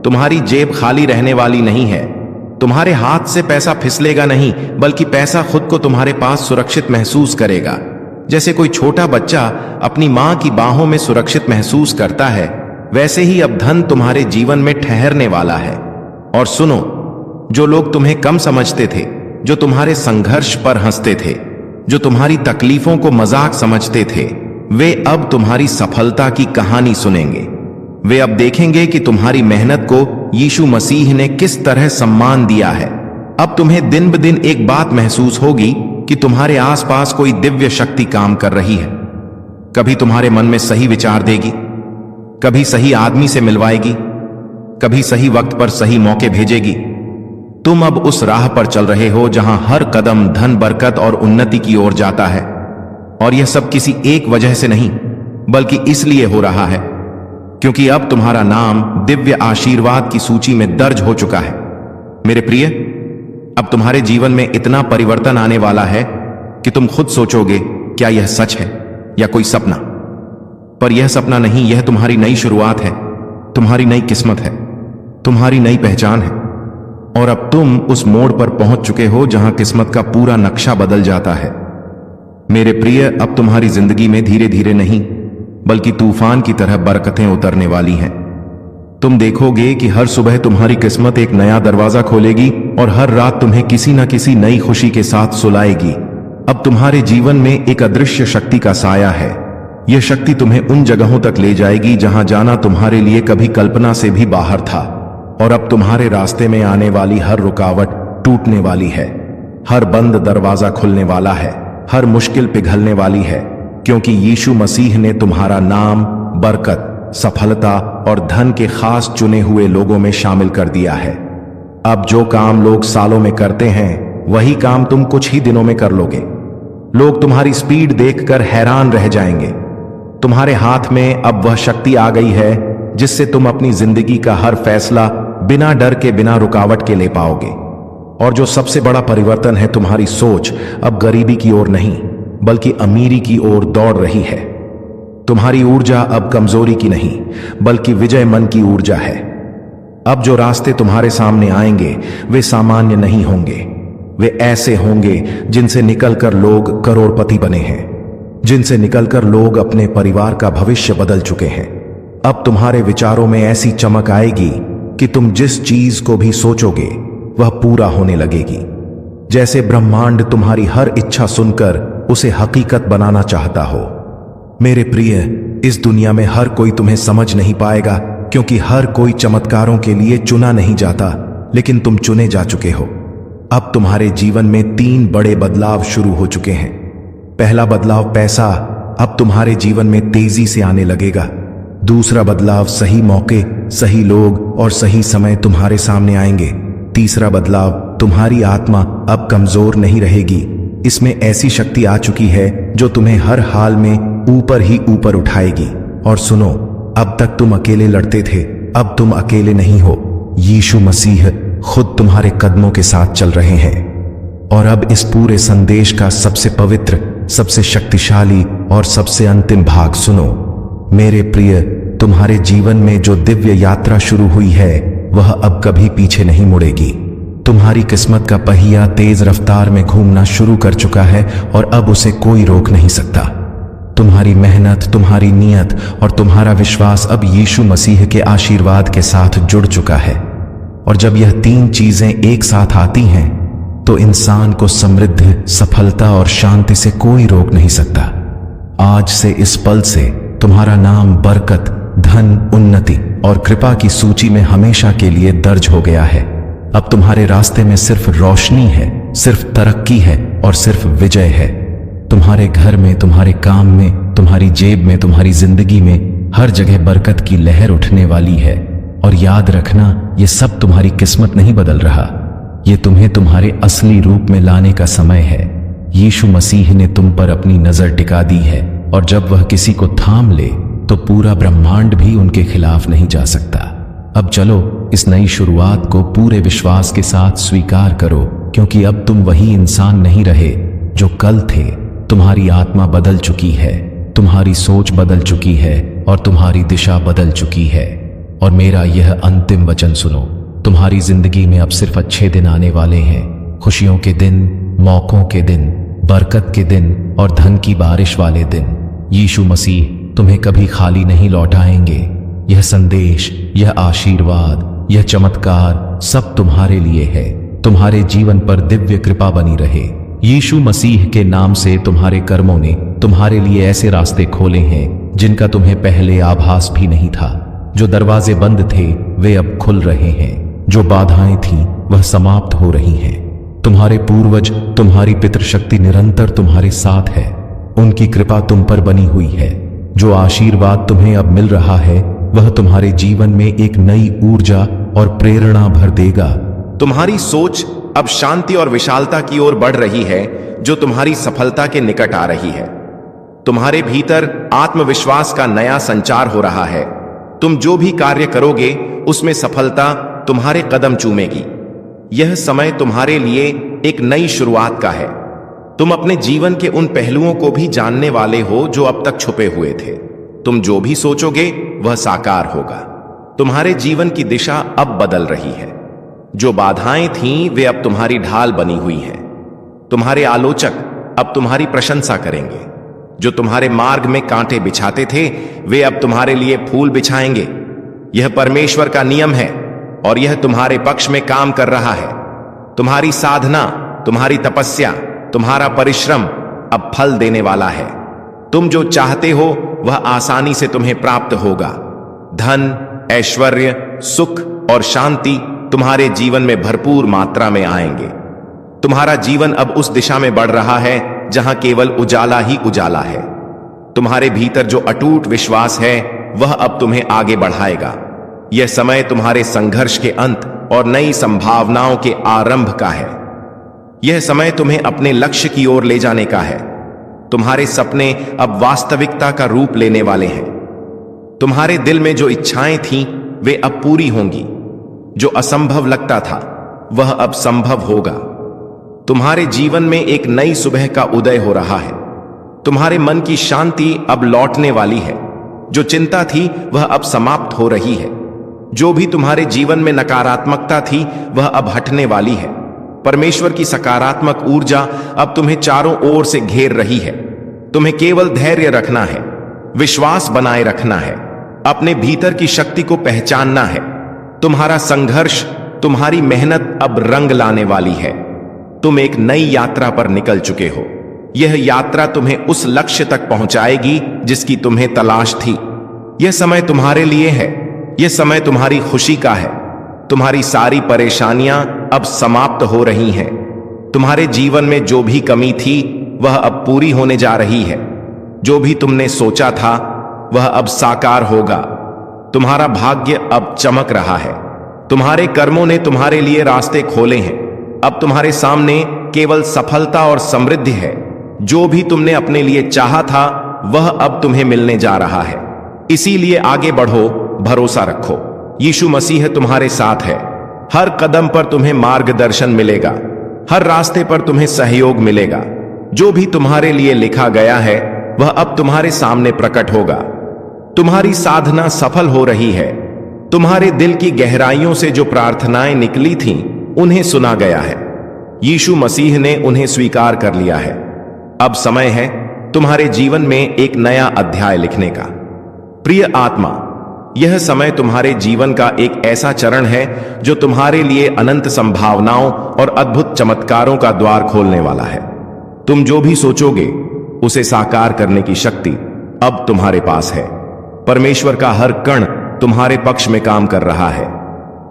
तुम्हारी जेब खाली रहने वाली नहीं है। तुम्हारे हाथ से पैसा फिसलेगा नहीं, बल्कि पैसा खुद को तुम्हारे पास सुरक्षित महसूस करेगा। जैसे कोई छोटा बच्चा अपनी मां की बाहों में सुरक्षित महसूस करता है, वैसे ही अब धन तुम्हारे जीवन में ठहरने वाला है। और सुनो, जो लोग तुम्हें कम समझते थे, जो तुम्हारे संघर्ष पर हंसते थे, जो तुम्हारी तकलीफों को मजाक समझते थे, वे अब तुम्हारी सफलता की कहानी सुनेंगे। वे अब देखेंगे कि तुम्हारी मेहनत को यीशु मसीह ने किस तरह सम्मान दिया है। अब तुम्हें दिन ब दिन एक बात महसूस होगी कि तुम्हारे आसपास कोई दिव्य शक्ति काम कर रही है। कभी तुम्हारे मन में सही विचार देगी, कभी सही आदमी से मिलवाएगी, कभी सही वक्त पर सही मौके भेजेगी। तुम अब उस राह पर चल रहे हो जहां हर कदम धन, बरकत और उन्नति की ओर जाता है। और यह सब किसी एक वजह से नहीं, बल्कि इसलिए हो रहा है क्योंकि अब तुम्हारा नाम दिव्य आशीर्वाद की सूची में दर्ज हो चुका है। मेरे प्रिय, अब तुम्हारे जीवन में इतना परिवर्तन आने वाला है कि तुम खुद सोचोगे, क्या यह सच है या कोई सपना? पर यह सपना नहीं, यह तुम्हारी नई शुरुआत है, तुम्हारी नई किस्मत है, तुम्हारी नई पहचान है। और अब तुम उस मोड़ पर पहुंच चुके हो जहां किस्मत का पूरा नक्शा बदल जाता है। मेरे प्रिय, अब तुम्हारी जिंदगी में धीरे धीरे नहीं, बल्कि तूफान की तरह बरकतें उतरने वाली हैं। तुम देखोगे कि हर सुबह तुम्हारी किस्मत एक नया दरवाजा खोलेगी और हर रात तुम्हें किसी न किसी नई खुशी के साथ सुलाएगी। अब तुम्हारे जीवन में एक अदृश्य शक्ति का साया है। यह शक्ति तुम्हें उन जगहों तक ले जाएगी जहां जाना तुम्हारे लिए कभी कल्पना से भी बाहर था। और अब तुम्हारे रास्ते में आने वाली हर रुकावट टूटने वाली है, हर बंद दरवाजा खुलने वाला है, हर मुश्किल पिघलने वाली है, क्योंकि यीशु मसीह ने तुम्हारा नाम बरकत, सफलता और धन के खास चुने हुए लोगों में शामिल कर दिया है। अब जो काम लोग सालों में करते हैं, वही काम तुम कुछ ही दिनों में कर लोगे। लोग तुम्हारी स्पीड देखकर हैरान रह जाएंगे। तुम्हारे हाथ में अब वह शक्ति आ गई है जिससे तुम अपनी जिंदगी का हर फैसला बिना डर के, बिना रुकावट के ले पाओगे। और जो सबसे बड़ा परिवर्तन है, तुम्हारी सोच अब गरीबी की ओर नहीं, बल्कि अमीरी की ओर दौड़ रही है। तुम्हारी ऊर्जा अब कमजोरी की नहीं, बल्कि विजय मन की ऊर्जा है। अब जो रास्ते तुम्हारे सामने आएंगे, वे सामान्य नहीं होंगे। वे ऐसे होंगे जिनसे निकलकर लोग करोड़पति बने हैं, जिनसे निकलकर लोग अपने परिवार का भविष्य बदल चुके हैं। अब तुम्हारे विचारों में ऐसी चमक आएगी कि तुम जिस चीज को भी सोचोगे वह पूरा होने लगेगी। जैसे ब्रह्मांड तुम्हारी हर इच्छा सुनकर उसे हकीकत बनाना चाहता हो। मेरे प्रिय, इस दुनिया में हर कोई तुम्हें समझ नहीं पाएगा, क्योंकि हर कोई चमत्कारों के लिए चुना नहीं जाता, लेकिन तुम चुने जा चुके हो। अब तुम्हारे जीवन में 3 बड़े बदलाव शुरू हो चुके हैं। पहला बदलाव, पैसा अब तुम्हारे जीवन में तेजी से आने लगेगा। दूसरा बदलाव, सही मौके, सही लोग और सही समय तुम्हारे सामने आएंगे। तीसरा बदलाव, तुम्हारी आत्मा अब कमजोर नहीं रहेगी। इसमें ऐसी शक्ति आ चुकी है जो तुम्हें हर हाल में ऊपर ही ऊपर उठाएगी। और सुनो, अब तक तुम अकेले लड़ते थे, अब तुम अकेले नहीं हो। यीशु मसीह खुद तुम्हारे कदमों के साथ चल रहे हैं। और अब इस पूरे संदेश का सबसे पवित्र, सबसे शक्तिशाली और सबसे अंतिम भाग सुनो। मेरे प्रिय, तुम्हारे जीवन में जो दिव्य यात्रा शुरू हुई है, वह अब कभी पीछे नहीं मुड़ेगी। तुम्हारी किस्मत का पहिया तेज रफ्तार में घूमना शुरू कर चुका है और अब उसे कोई रोक नहीं सकता। तुम्हारी मेहनत, तुम्हारी नियत और तुम्हारा विश्वास अब यीशु मसीह के आशीर्वाद के साथ जुड़ चुका है। और जब यह 3 चीजें एक साथ आती हैं, तो इंसान को समृद्धि, सफलता और शांति से कोई रोक नहीं सकता। आज से, इस पल से तुम्हारा नाम बरकत, धन, उन्नति और कृपा की सूची में हमेशा के लिए दर्ज हो गया है। अब तुम्हारे रास्ते में सिर्फ रोशनी है, सिर्फ तरक्की है और सिर्फ विजय है। तुम्हारे घर में, तुम्हारे काम में, तुम्हारी जेब में, तुम्हारी जिंदगी में हर जगह बरकत की लहर उठने वाली है। और याद रखना, ये सब तुम्हारी किस्मत नहीं बदल रहा, ये तुम्हें तुम्हारे असली रूप में लाने का समय है। यीशु मसीह ने तुम पर अपनी नजर टिका दी है, और जब वह किसी को थाम ले तो पूरा ब्रह्मांड भी उनके खिलाफ नहीं जा सकता। अब चलो, इस नई शुरुआत को पूरे विश्वास के साथ स्वीकार करो, क्योंकि अब तुम वही इंसान नहीं रहे जो कल थे। तुम्हारी आत्मा बदल चुकी है, तुम्हारी सोच बदल चुकी है और तुम्हारी दिशा बदल चुकी है। और मेरा यह अंतिम वचन सुनो, तुम्हारी जिंदगी में अब सिर्फ अच्छे दिन आने वाले हैं। खुशियों के दिन, मौकों के दिन, बरकत के दिन और धन की बारिश वाले दिन। यीशु मसीह तुम्हें कभी खाली नहीं लौटाएंगे। यह संदेश, यह आशीर्वाद, यह चमत्कार सब तुम्हारे लिए है। तुम्हारे जीवन पर दिव्य कृपा बनी रहे। यीशु मसीह के नाम से तुम्हारे कर्मों ने तुम्हारे लिए ऐसे रास्ते खोले हैं जिनका तुम्हें पहले आभास भी नहीं था। जो दरवाजे बंद थे, वे अब खुल रहे हैं। जो बाधाएं थीं, वह समाप्त हो रही हैं। तुम्हारे पूर्वज, तुम्हारी पितृशक्ति निरंतर तुम्हारे साथ है। उनकी कृपा तुम पर बनी हुई है। जो आशीर्वाद तुम्हें अब मिल रहा है वह तुम्हारे जीवन में एक नई ऊर्जा और प्रेरणा भर देगा। तुम्हारी सोच अब शांति और विशालता की ओर बढ़ रही है, जो तुम्हारी सफलता के निकट आ रही है। तुम्हारे भीतर आत्मविश्वास का नया संचार हो रहा है। तुम जो भी कार्य करोगे उसमें सफलता तुम्हारे कदम चूमेगी। यह समय तुम्हारे लिए एक नई शुरुआत का है। तुम अपने जीवन के उन पहलुओं को भी जानने वाले हो जो अब तक छुपे हुए थे। तुम जो भी सोचोगे वह साकार होगा। तुम्हारे जीवन की दिशा अब बदल रही है। जो बाधाएं थीं वे अब तुम्हारी ढाल बनी हुई हैं। तुम्हारे आलोचक अब तुम्हारी प्रशंसा करेंगे। जो तुम्हारे मार्ग में कांटे बिछाते थे वे अब तुम्हारे लिए फूल बिछाएंगे। यह परमेश्वर का नियम है और यह तुम्हारे पक्ष में काम कर रहा है। तुम्हारी साधना, तुम्हारी तपस्या, तुम्हारा परिश्रम अब फल देने वाला है। तुम जो चाहते हो वह आसानी से तुम्हें प्राप्त होगा। धन, ऐश्वर्य, सुख और शांति तुम्हारे जीवन में भरपूर मात्रा में आएंगे। तुम्हारा जीवन अब उस दिशा में बढ़ रहा है जहां केवल उजाला ही उजाला है। तुम्हारे भीतर जो अटूट विश्वास है वह अब तुम्हें आगे बढ़ाएगा। यह समय तुम्हारे संघर्ष के अंत और नई संभावनाओं के आरंभ का है। यह समय तुम्हें अपने लक्ष्य की ओर ले जाने का है। तुम्हारे सपने अब वास्तविकता का रूप लेने वाले हैं। तुम्हारे दिल में जो इच्छाएं थीं वे अब पूरी होंगी। जो असंभव लगता था वह अब संभव होगा। तुम्हारे जीवन में एक नई सुबह का उदय हो रहा है। तुम्हारे मन की शांति अब लौटने वाली है। जो चिंता थी वह अब समाप्त हो रही है। जो भी तुम्हारे जीवन में नकारात्मकता थी वह अब हटने वाली है। परमेश्वर की सकारात्मक ऊर्जा अब तुम्हें चारों ओर से घेर रही है। तुम्हें केवल धैर्य रखना है, विश्वास बनाए रखना है, अपने भीतर की शक्ति को पहचानना है। तुम्हारा संघर्ष, तुम्हारी मेहनत अब रंग लाने वाली है। तुम एक नई यात्रा पर निकल चुके हो। यह यात्रा तुम्हें उस लक्ष्य तक पहुंचाएगी जिसकी तुम्हें तलाश थी। यह समय तुम्हारे लिए है। यह समय तुम्हारी खुशी का है। तुम्हारी सारी परेशानियां अब समाप्त हो रही हैं। तुम्हारे जीवन में जो भी कमी थी वह अब पूरी होने जा रही है। जो भी तुमने सोचा था वह अब साकार होगा। तुम्हारा भाग्य अब चमक रहा है। तुम्हारे कर्मों ने तुम्हारे लिए रास्ते खोले हैं। अब तुम्हारे सामने केवल सफलता और समृद्धि है। जो भी तुमने अपने लिए चाहा था वह अब तुम्हें मिलने जा रहा है। इसीलिए आगे बढ़ो, भरोसा रखो। यीशु मसीह तुम्हारे साथ है। हर कदम पर तुम्हें मार्गदर्शन मिलेगा। हर रास्ते पर तुम्हें सहयोग मिलेगा। जो भी तुम्हारे लिए लिखा गया है वह अब तुम्हारे सामने प्रकट होगा। तुम्हारी साधना सफल हो रही है। तुम्हारे दिल की गहराइयों से जो प्रार्थनाएं निकली थीं उन्हें सुना गया है। यीशु मसीह ने उन्हें स्वीकार कर लिया है। अब समय है तुम्हारे जीवन में एक नया अध्याय लिखने का। प्रिय आत्मा, यह समय तुम्हारे जीवन का एक ऐसा चरण है जो तुम्हारे लिए अनंत संभावनाओं और अद्भुत चमत्कारों का द्वार खोलने वाला है। तुम जो भी सोचोगे उसे साकार करने की शक्ति अब तुम्हारे पास है। परमेश्वर का हर कण तुम्हारे पक्ष में काम कर रहा है।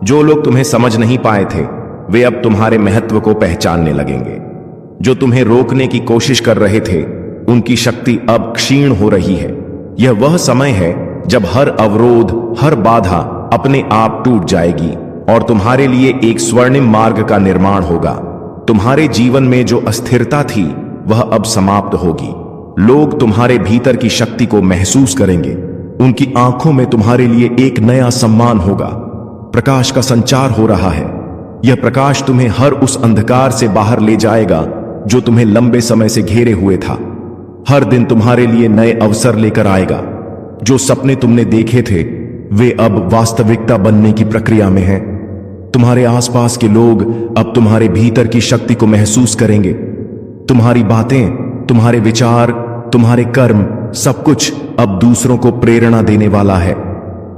जो लोग तुम्हें समझ नहीं पाए थे वे अब तुम्हारे महत्व को पहचानने लगेंगे। जो तुम्हें रोकने की कोशिश कर रहे थे उनकी शक्ति अब क्षीण हो रही है। यह वह समय है जब हर अवरोध, हर बाधा अपने आप टूट जाएगी और तुम्हारे लिए एक स्वर्णिम मार्ग का निर्माण होगा। तुम्हारे जीवन में जो अस्थिरता थी वह अब समाप्त होगी। लोग तुम्हारे भीतर की शक्ति को महसूस करेंगे। उनकी आंखों में तुम्हारे लिए एक नया सम्मान होगा। प्रकाश का संचार हो रहा है। यह प्रकाश तुम्हें हर उस अंधकार से बाहर ले जाएगा जो तुम्हें लंबे समय से घेरे हुए था। हर दिन तुम्हारे लिए नए अवसर लेकर आएगा। जो सपने तुमने देखे थे वे अब वास्तविकता बनने की प्रक्रिया में हैं। तुम्हारे आसपास के लोग अब तुम्हारे भीतर की शक्ति को महसूस करेंगे। तुम्हारी बातें, तुम्हारे विचार, तुम्हारे कर्म, सब कुछ अब दूसरों को प्रेरणा देने वाला है।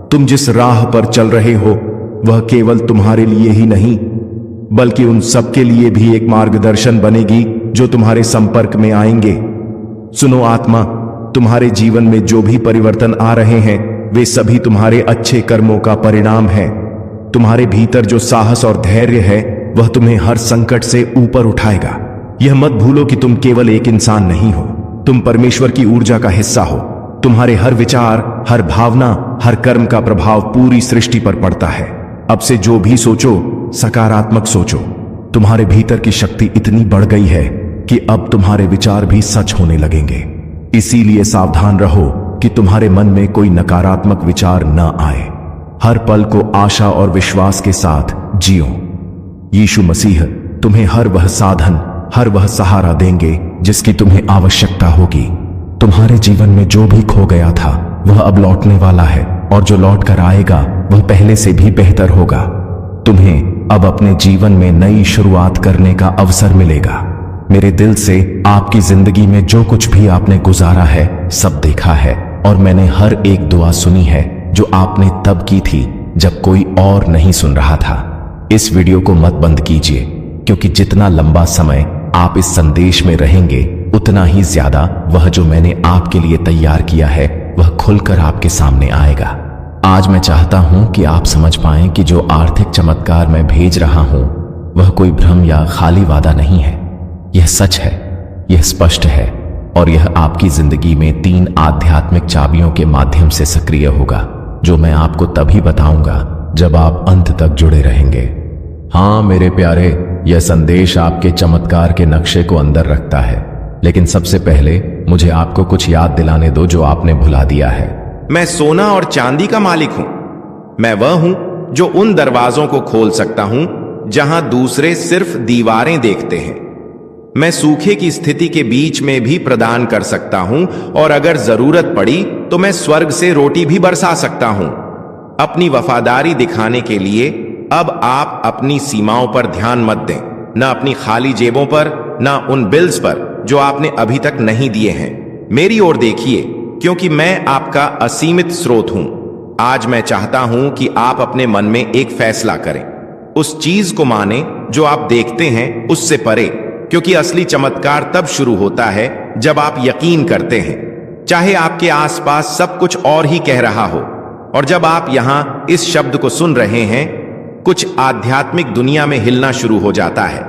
तुम जिस राह पर चल रहे हो वह केवल तुम्हारे लिए ही नहीं बल्कि उन सबके लिए भी एक मार्गदर्शन बनेगी जो तुम्हारे संपर्क में आएंगे। सुनो आत्मा, तुम्हारे जीवन में जो भी परिवर्तन आ रहे हैं वे सभी तुम्हारे अच्छे कर्मों का परिणाम है। तुम्हारे भीतर जो साहस और धैर्य है वह तुम्हें हर संकट से ऊपर उठाएगा। यह मत भूलो कि तुम केवल एक इंसान नहीं हो, तुम परमेश्वर की ऊर्जा का हिस्सा हो। तुम्हारे हर विचार, हर भावना, हर कर्म का प्रभाव पूरी सृष्टि पर पड़ता है। अब से जो भी सोचो, सकारात्मक सोचो। तुम्हारे भीतर की शक्ति इतनी बढ़ गई है कि अब तुम्हारे विचार भी सच होने लगेंगे। इसीलिए सावधान रहो कि तुम्हारे मन में कोई नकारात्मक विचार न आए। हर पल को आशा और विश्वास के साथ जियो। यीशु मसीह तुम्हें हर वह साधन, हर वह सहारा देंगे जिसकी तुम्हें आवश्यकता होगी। तुम्हारे जीवन में जो भी खो गया था वह अब लौटने वाला है, और जो लौट कर आएगा वह पहले से भी बेहतर होगा। तुम्हें अब अपने जीवन में नई शुरुआत करने का अवसर मिलेगा। मेरे दिल से आपकी जिंदगी में जो कुछ भी आपने गुजारा है सब देखा है, और मैंने हर एक दुआ सुनी है जो आपने तब की थी जब कोई और नहीं सुन रहा था। इस वीडियो को मत बंद कीजिए, क्योंकि जितना लंबा समय आप इस संदेश में रहेंगे उतना ही ज्यादा वह जो मैंने आपके लिए तैयार किया है वह खुलकर आपके सामने आएगा। आज मैं चाहता हूं कि आप समझ पाएं कि जो आर्थिक चमत्कार मैं भेज रहा हूं वह कोई भ्रम या खाली वादा नहीं है। यह सच है, यह स्पष्ट है, और यह आपकी जिंदगी में 3 आध्यात्मिक चाबियों के माध्यम से सक्रिय होगा, जो मैं आपको तभी बताऊंगा जब आप अंत तक जुड़े रहेंगे। हाँ मेरे प्यारे, यह संदेश आपके चमत्कार के नक्शे को अंदर रखता है, लेकिन सबसे पहले मुझे आपको कुछ याद दिलाने दो जो आपने भुला दिया है। मैं सोना और चांदी का मालिक हूं। मैं वह हूं जो उन दरवाजों को खोल सकता हूं जहां दूसरे सिर्फ दीवारें देखते हैं। मैं सूखे की स्थिति के बीच में भी प्रदान कर सकता हूं, और अगर जरूरत पड़ी तो मैं स्वर्ग से रोटी भी बरसा सकता हूं। अपनी वफादारी दिखाने के लिए अब आप अपनी सीमाओं पर ध्यान मत दें, न अपनी खाली जेबों पर, न उन बिल्स पर जो आपने अभी तक नहीं दिए हैं। मेरी ओर देखिए, क्योंकि मैं आपका असीमित स्रोत हूं। आज मैं चाहता हूं कि आप अपने मन में एक फैसला करें। उस चीज को माने जो आप देखते हैं उससे परे, क्योंकि असली चमत्कार तब शुरू होता है जब आप यकीन करते हैं, चाहे आपके आसपास सब कुछ और ही कह रहा हो। और जब आप यहां इस शब्द को सुन रहे हैं, कुछ आध्यात्मिक दुनिया में हिलना शुरू हो जाता है।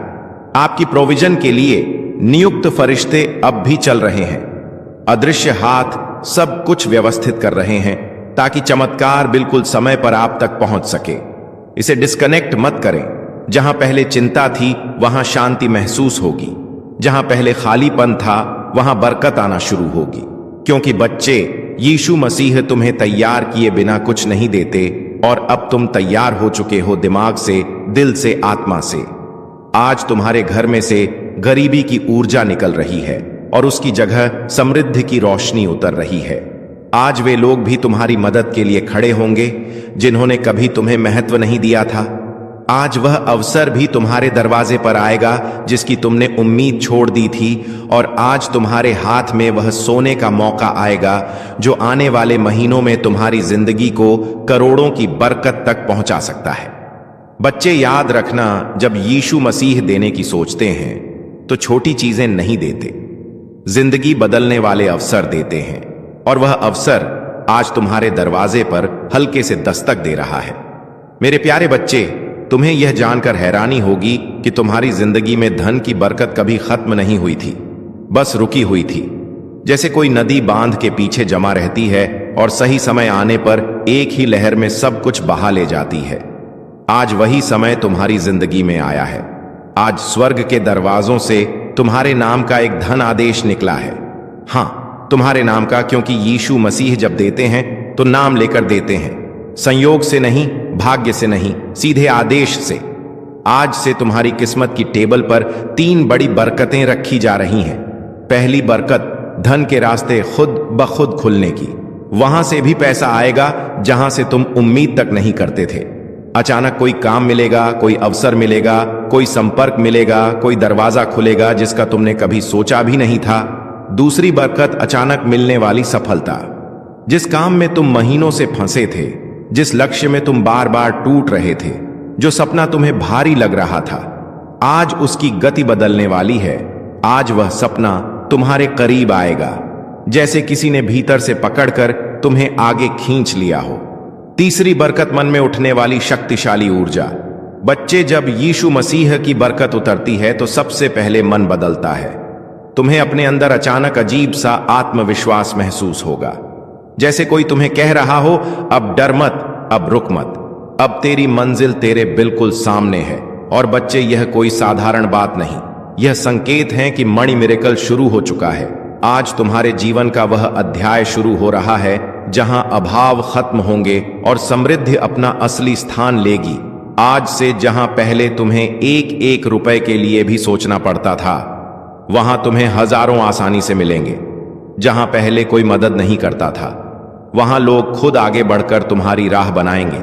आपकी प्रोविजन के लिए नियुक्त फरिश्ते अब भी चल रहे हैं। अदृश्य हाथ सब कुछ व्यवस्थित कर रहे हैं ताकि चमत्कार बिल्कुल समय पर आप तक पहुंच सके। इसे डिस्कनेक्ट मत करें। जहां पहले चिंता थी वहां शांति महसूस होगी। जहां पहले खालीपन था वहां बरकत आना शुरू होगी, क्योंकि बच्चे, यीशु मसीह तुम्हें तैयार किए बिना कुछ नहीं देते, और अब तुम तैयार हो चुके हो, दिमाग से, दिल से, आत्मा से। आज तुम्हारे घर में से गरीबी की ऊर्जा निकल रही है और उसकी जगह समृद्धि की रोशनी उतर रही है। आज वे लोग भी तुम्हारी मदद के लिए खड़े होंगे जिन्होंने कभी तुम्हें महत्व नहीं दिया था। आज वह अवसर भी तुम्हारे दरवाजे पर आएगा जिसकी तुमने उम्मीद छोड़ दी थी, और आज तुम्हारे हाथ में वह सोने का मौका आएगा जो आने वाले महीनों में तुम्हारी जिंदगी को करोड़ों की बरकत तक पहुंचा सकता है। बच्चे, याद रखना, जब यीशु मसीह देने की सोचते हैं तो छोटी चीजें नहीं देते, जिंदगी बदलने वाले अवसर देते हैं, और वह अवसर आज तुम्हारे दरवाजे पर हल्के से दस्तक दे रहा है। मेरे प्यारे बच्चे, तुम्हें यह जानकर हैरानी होगी कि तुम्हारी जिंदगी में धन की बरकत कभी खत्म नहीं हुई थी, बस रुकी हुई थी। जैसे कोई नदी बांध के पीछे जमा रहती है और सही समय आने पर एक ही लहर में सब कुछ बहा ले जाती है। आज वही समय तुम्हारी जिंदगी में आया है। आज स्वर्ग के दरवाजों से तुम्हारे नाम का एक धन आदेश निकला है। हाँ, तुम्हारे नाम का, क्योंकि यीशु मसीह जब देते हैं तो नाम लेकर देते हैं, संयोग से नहीं, भाग्य से नहीं, सीधे आदेश से। आज से तुम्हारी किस्मत की टेबल पर 3 बड़ी बरकतें रखी जा रही हैं। पहली बरकत, धन के रास्ते खुद ब खुद खुलने की। वहां से भी पैसा आएगा जहां से तुम उम्मीद तक नहीं करते थे। अचानक कोई काम मिलेगा, कोई अवसर मिलेगा, कोई संपर्क मिलेगा, कोई दरवाजा खुलेगा जिसका तुमने कभी सोचा भी नहीं था। दूसरी बरकत, अचानक मिलने वाली सफलता। जिस काम में तुम महीनों से फंसे थे, जिस लक्ष्य में तुम बार बार टूट रहे थे, जो सपना तुम्हें भारी लग रहा था, आज उसकी गति बदलने वाली है। आज वह सपना तुम्हारे करीब आएगा, जैसे किसी ने भीतर से पकड़कर तुम्हें आगे खींच लिया हो। तीसरी बरकत, मन में उठने वाली शक्तिशाली ऊर्जा। बच्चे, जब यीशु मसीह की बरकत उतरती है तो सबसे पहले मन बदलता है। तुम्हें अपने अंदर अचानक अजीब सा आत्मविश्वास महसूस होगा। जैसे कोई तुम्हें कह रहा हो, अब डर मत, अब रुक मत, अब तेरी मंजिल तेरे बिल्कुल सामने है। और बच्चे, यह कोई साधारण बात नहीं, यह संकेत है कि मणि मिरेकल शुरू हो चुका है। आज तुम्हारे जीवन का वह अध्याय शुरू हो रहा है जहां अभाव खत्म होंगे और समृद्धि अपना असली स्थान लेगी। आज से जहां पहले तुम्हें एक एक रुपए के लिए भी सोचना पड़ता था, वहां तुम्हें हजारों आसानी से मिलेंगे। जहां पहले कोई मदद नहीं करता था, वहां लोग खुद आगे बढ़कर तुम्हारी राह बनाएंगे।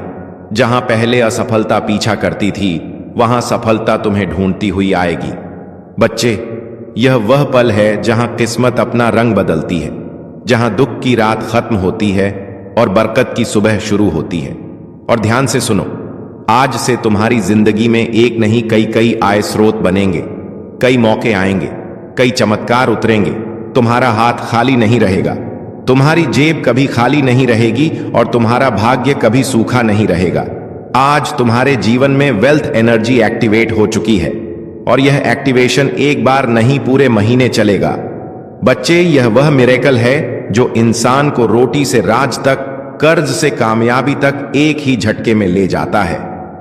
जहां पहले असफलता पीछा करती थी, वहां सफलता तुम्हें ढूंढती हुई आएगी। बच्चे, यह वह पल है जहां किस्मत अपना रंग बदलती है, जहां दुख की रात खत्म होती है और बरकत की सुबह शुरू होती है। और ध्यान से सुनो, आज से तुम्हारी जिंदगी में एक नहीं कई आय स्रोत बनेंगे, कई मौके आएंगे, कई चमत्कार उतरेंगे। तुम्हारा हाथ खाली नहीं रहेगा, तुम्हारी जेब कभी खाली नहीं रहेगी और तुम्हारा भाग्य कभी सूखा नहीं रहेगा। आज तुम्हारे जीवन में वेल्थ एनर्जी एक्टिवेट हो चुकी है और यह एक्टिवेशन एक बार नहीं, पूरे महीने चलेगा। बच्चे, यह वह मिरेकल है जो इंसान को रोटी से राज तक, कर्ज से कामयाबी तक एक ही झटके में ले जाता है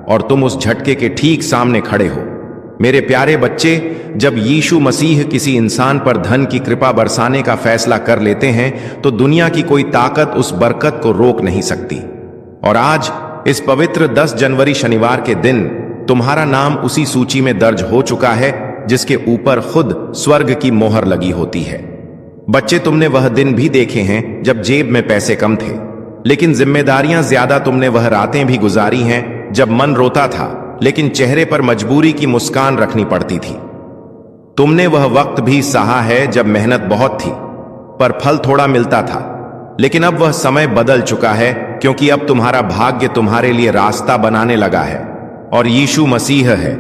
और तुम उस झटके के ठीक सामने खड़े हो। मेरे प्यारे बच्चे, जब यीशु मसीह किसी इंसान पर धन की कृपा बरसाने का फैसला कर लेते हैं तो दुनिया की कोई ताकत उस बरकत को रोक नहीं सकती। और आज इस पवित्र 10 जनवरी शनिवार के दिन तुम्हारा नाम उसी सूची में दर्ज हो चुका है जिसके ऊपर खुद स्वर्ग की मोहर लगी होती है। बच्चे, तुमने वह दिन भी देखे हैं जब जेब में पैसे कम थे, लेकिन जिम्मेदारियां ज्यादा। तुमने वह रातें भी गुजारी हैं जब मन रोता था लेकिन चेहरे पर मजबूरी की मुस्कान रखनी पड़ती थी। तुमने वह वक्त भी सहा है जब मेहनत बहुत थी पर फल थोड़ा मिलता था। लेकिन अब वह समय बदल चुका है, क्योंकि अब तुम्हारा भाग्य तुम्हारे लिए रास्ता बनाने लगा है और यीशु मसीह है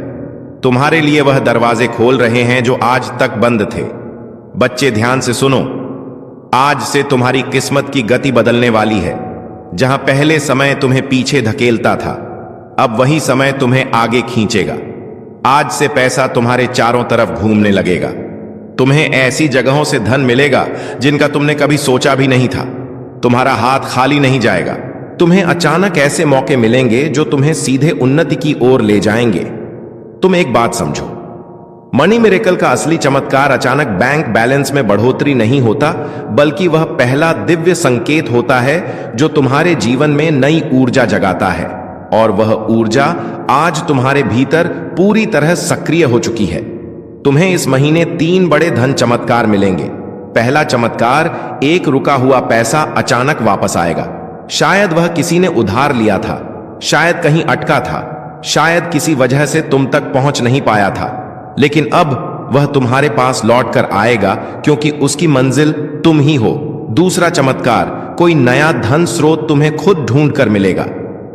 तुम्हारे लिए वह दरवाजे खोल रहे हैं जो आज तक बंद थे। बच्चे, ध्यान से सुनो, आज से तुम्हारी किस्मत की गति बदलने वाली है। जहां पहले समय तुम्हें पीछे धकेलता था, अब वही समय तुम्हें आगे खींचेगा। आज से पैसा तुम्हारे चारों तरफ घूमने लगेगा। तुम्हें ऐसी जगहों से धन मिलेगा जिनका तुमने कभी सोचा भी नहीं था। तुम्हारा हाथ खाली नहीं जाएगा। तुम्हें अचानक ऐसे मौके मिलेंगे जो तुम्हें सीधे उन्नति की ओर ले जाएंगे। तुम एक बात समझो, मनी मिरेकल का असली चमत्कार अचानक बैंक बैलेंस में बढ़ोतरी नहीं होता, बल्कि वह पहला दिव्य संकेत होता है जो तुम्हारे जीवन में नई ऊर्जा जगाता है। और वह ऊर्जा आज तुम्हारे भीतर पूरी तरह सक्रिय हो चुकी है। तुम्हें इस महीने 3 बड़े धन चमत्कार मिलेंगे। पहला चमत्कार, एक रुका हुआ पैसा अचानक वापस आएगा। शायद वह किसी ने उधार लिया था, शायद कहीं अटका था, शायद किसी वजह से तुम तक पहुंच नहीं पाया था, लेकिन अब वह तुम्हारे पास लौट कर आएगा, क्योंकि उसकी मंजिल तुम ही हो। दूसरा चमत्कार, कोई नया धन स्रोत तुम्हें खुद ढूंढ कर मिलेगा।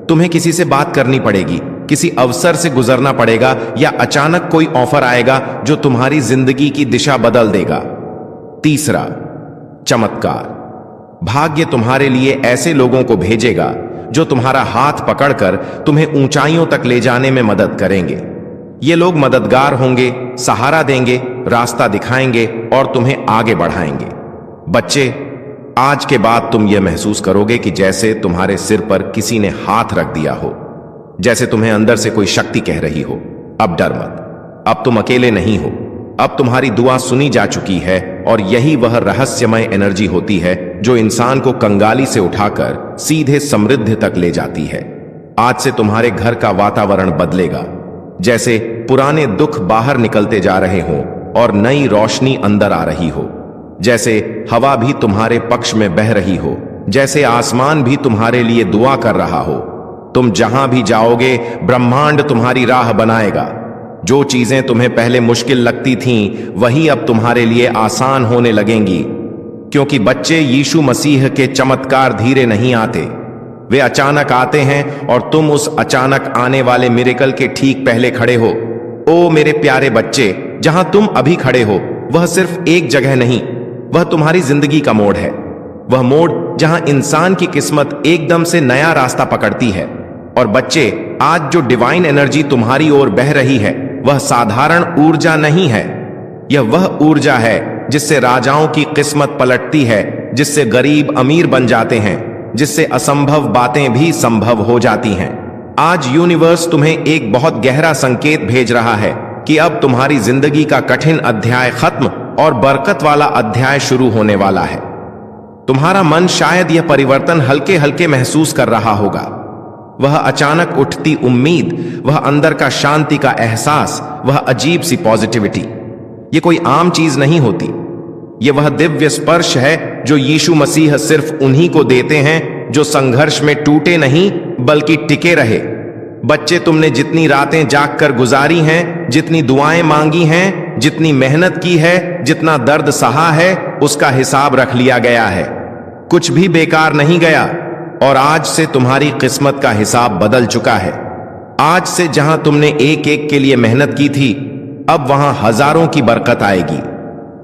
तुम्हें किसी से बात करनी पड़ेगी, किसी अवसर से गुजरना पड़ेगा, या अचानक कोई ऑफर आएगा जो तुम्हारी जिंदगी की दिशा बदल देगा। तीसरा चमत्कार, भाग्य तुम्हारे लिए ऐसे लोगों को भेजेगा जो तुम्हारा हाथ पकड़कर तुम्हें ऊंचाइयों तक ले जाने में मदद करेंगे। ये लोग मददगार होंगे, सहारा देंगे, रास्ता दिखाएंगे और तुम्हें आगे बढ़ाएंगे। बच्चे, आज के बाद तुम यह महसूस करोगे कि जैसे तुम्हारे सिर पर किसी ने हाथ रख दिया हो, जैसे तुम्हें अंदर से कोई शक्ति कह रही हो, अब डर मत, अब तुम अकेले नहीं हो, अब तुम्हारी दुआ सुनी जा चुकी है। और यही वह रहस्यमय एनर्जी होती है जो इंसान को कंगाली से उठाकर सीधे समृद्धि तक ले जाती है। आज से तुम्हारे घर का वातावरण बदलेगा, जैसे पुराने दुख बाहर निकलते जा रहे हो और नई रोशनी अंदर आ रही हो, जैसे हवा भी तुम्हारे पक्ष में बह रही हो, जैसे आसमान भी तुम्हारे लिए दुआ कर रहा हो। तुम जहां भी जाओगे, ब्रह्मांड तुम्हारी राह बनाएगा। जो चीजें तुम्हें पहले मुश्किल लगती थीं, वही अब तुम्हारे लिए आसान होने लगेंगी, क्योंकि बच्चे, यीशु मसीह के चमत्कार धीरे नहीं आते, वे अचानक आते हैं और तुम उस अचानक आने वाले मिरेकल के ठीक पहले खड़े हो। ओ मेरे प्यारे बच्चे, जहां तुम अभी खड़े हो वह सिर्फ एक जगह नहीं, वह तुम्हारी जिंदगी का मोड़ है। वह मोड़ जहां इंसान की किस्मत एकदम से नया रास्ता पकड़ती है। और बच्चे, आज जो डिवाइन एनर्जी तुम्हारी ओर बह रही है, वह साधारण ऊर्जा नहीं है। यह वह ऊर्जा है जिससे राजाओं की किस्मत पलटती है, जिससे गरीब अमीर बन जाते हैं, जिससे असंभव बातें भी संभव हो जाती हैं। आज यूनिवर्स तुम्हें एक बहुत गहरा संकेत भेज रहा है कि अब तुम्हारी जिंदगी का कठिन अध्याय खत्म और बरकत वाला अध्याय शुरू होने वाला है। तुम्हारा मन शायद यह परिवर्तन हल्के हल्के महसूस कर रहा होगा। वह अचानक उठती उम्मीद, वह अंदर का शांति का एहसास, वह अजीब सी पॉजिटिविटी। यह कोई आम चीज नहीं होती। यह वह दिव्य स्पर्श है जो यीशु मसीह सिर्फ उन्हीं को देते हैं जो संघर्ष में टूटे नहीं बल्कि टिके रहे। बच्चे, तुमने जितनी रातें जागकर गुजारी हैं, जितनी दुआएं मांगी हैं, जितनी मेहनत की है, जितना दर्द सहा है, उसका हिसाब रख लिया गया है। कुछ भी बेकार नहीं गया और आज से तुम्हारी किस्मत का हिसाब बदल चुका है। आज से जहां तुमने एक एक के लिए मेहनत की थी, अब वहां हजारों की बरकत आएगी।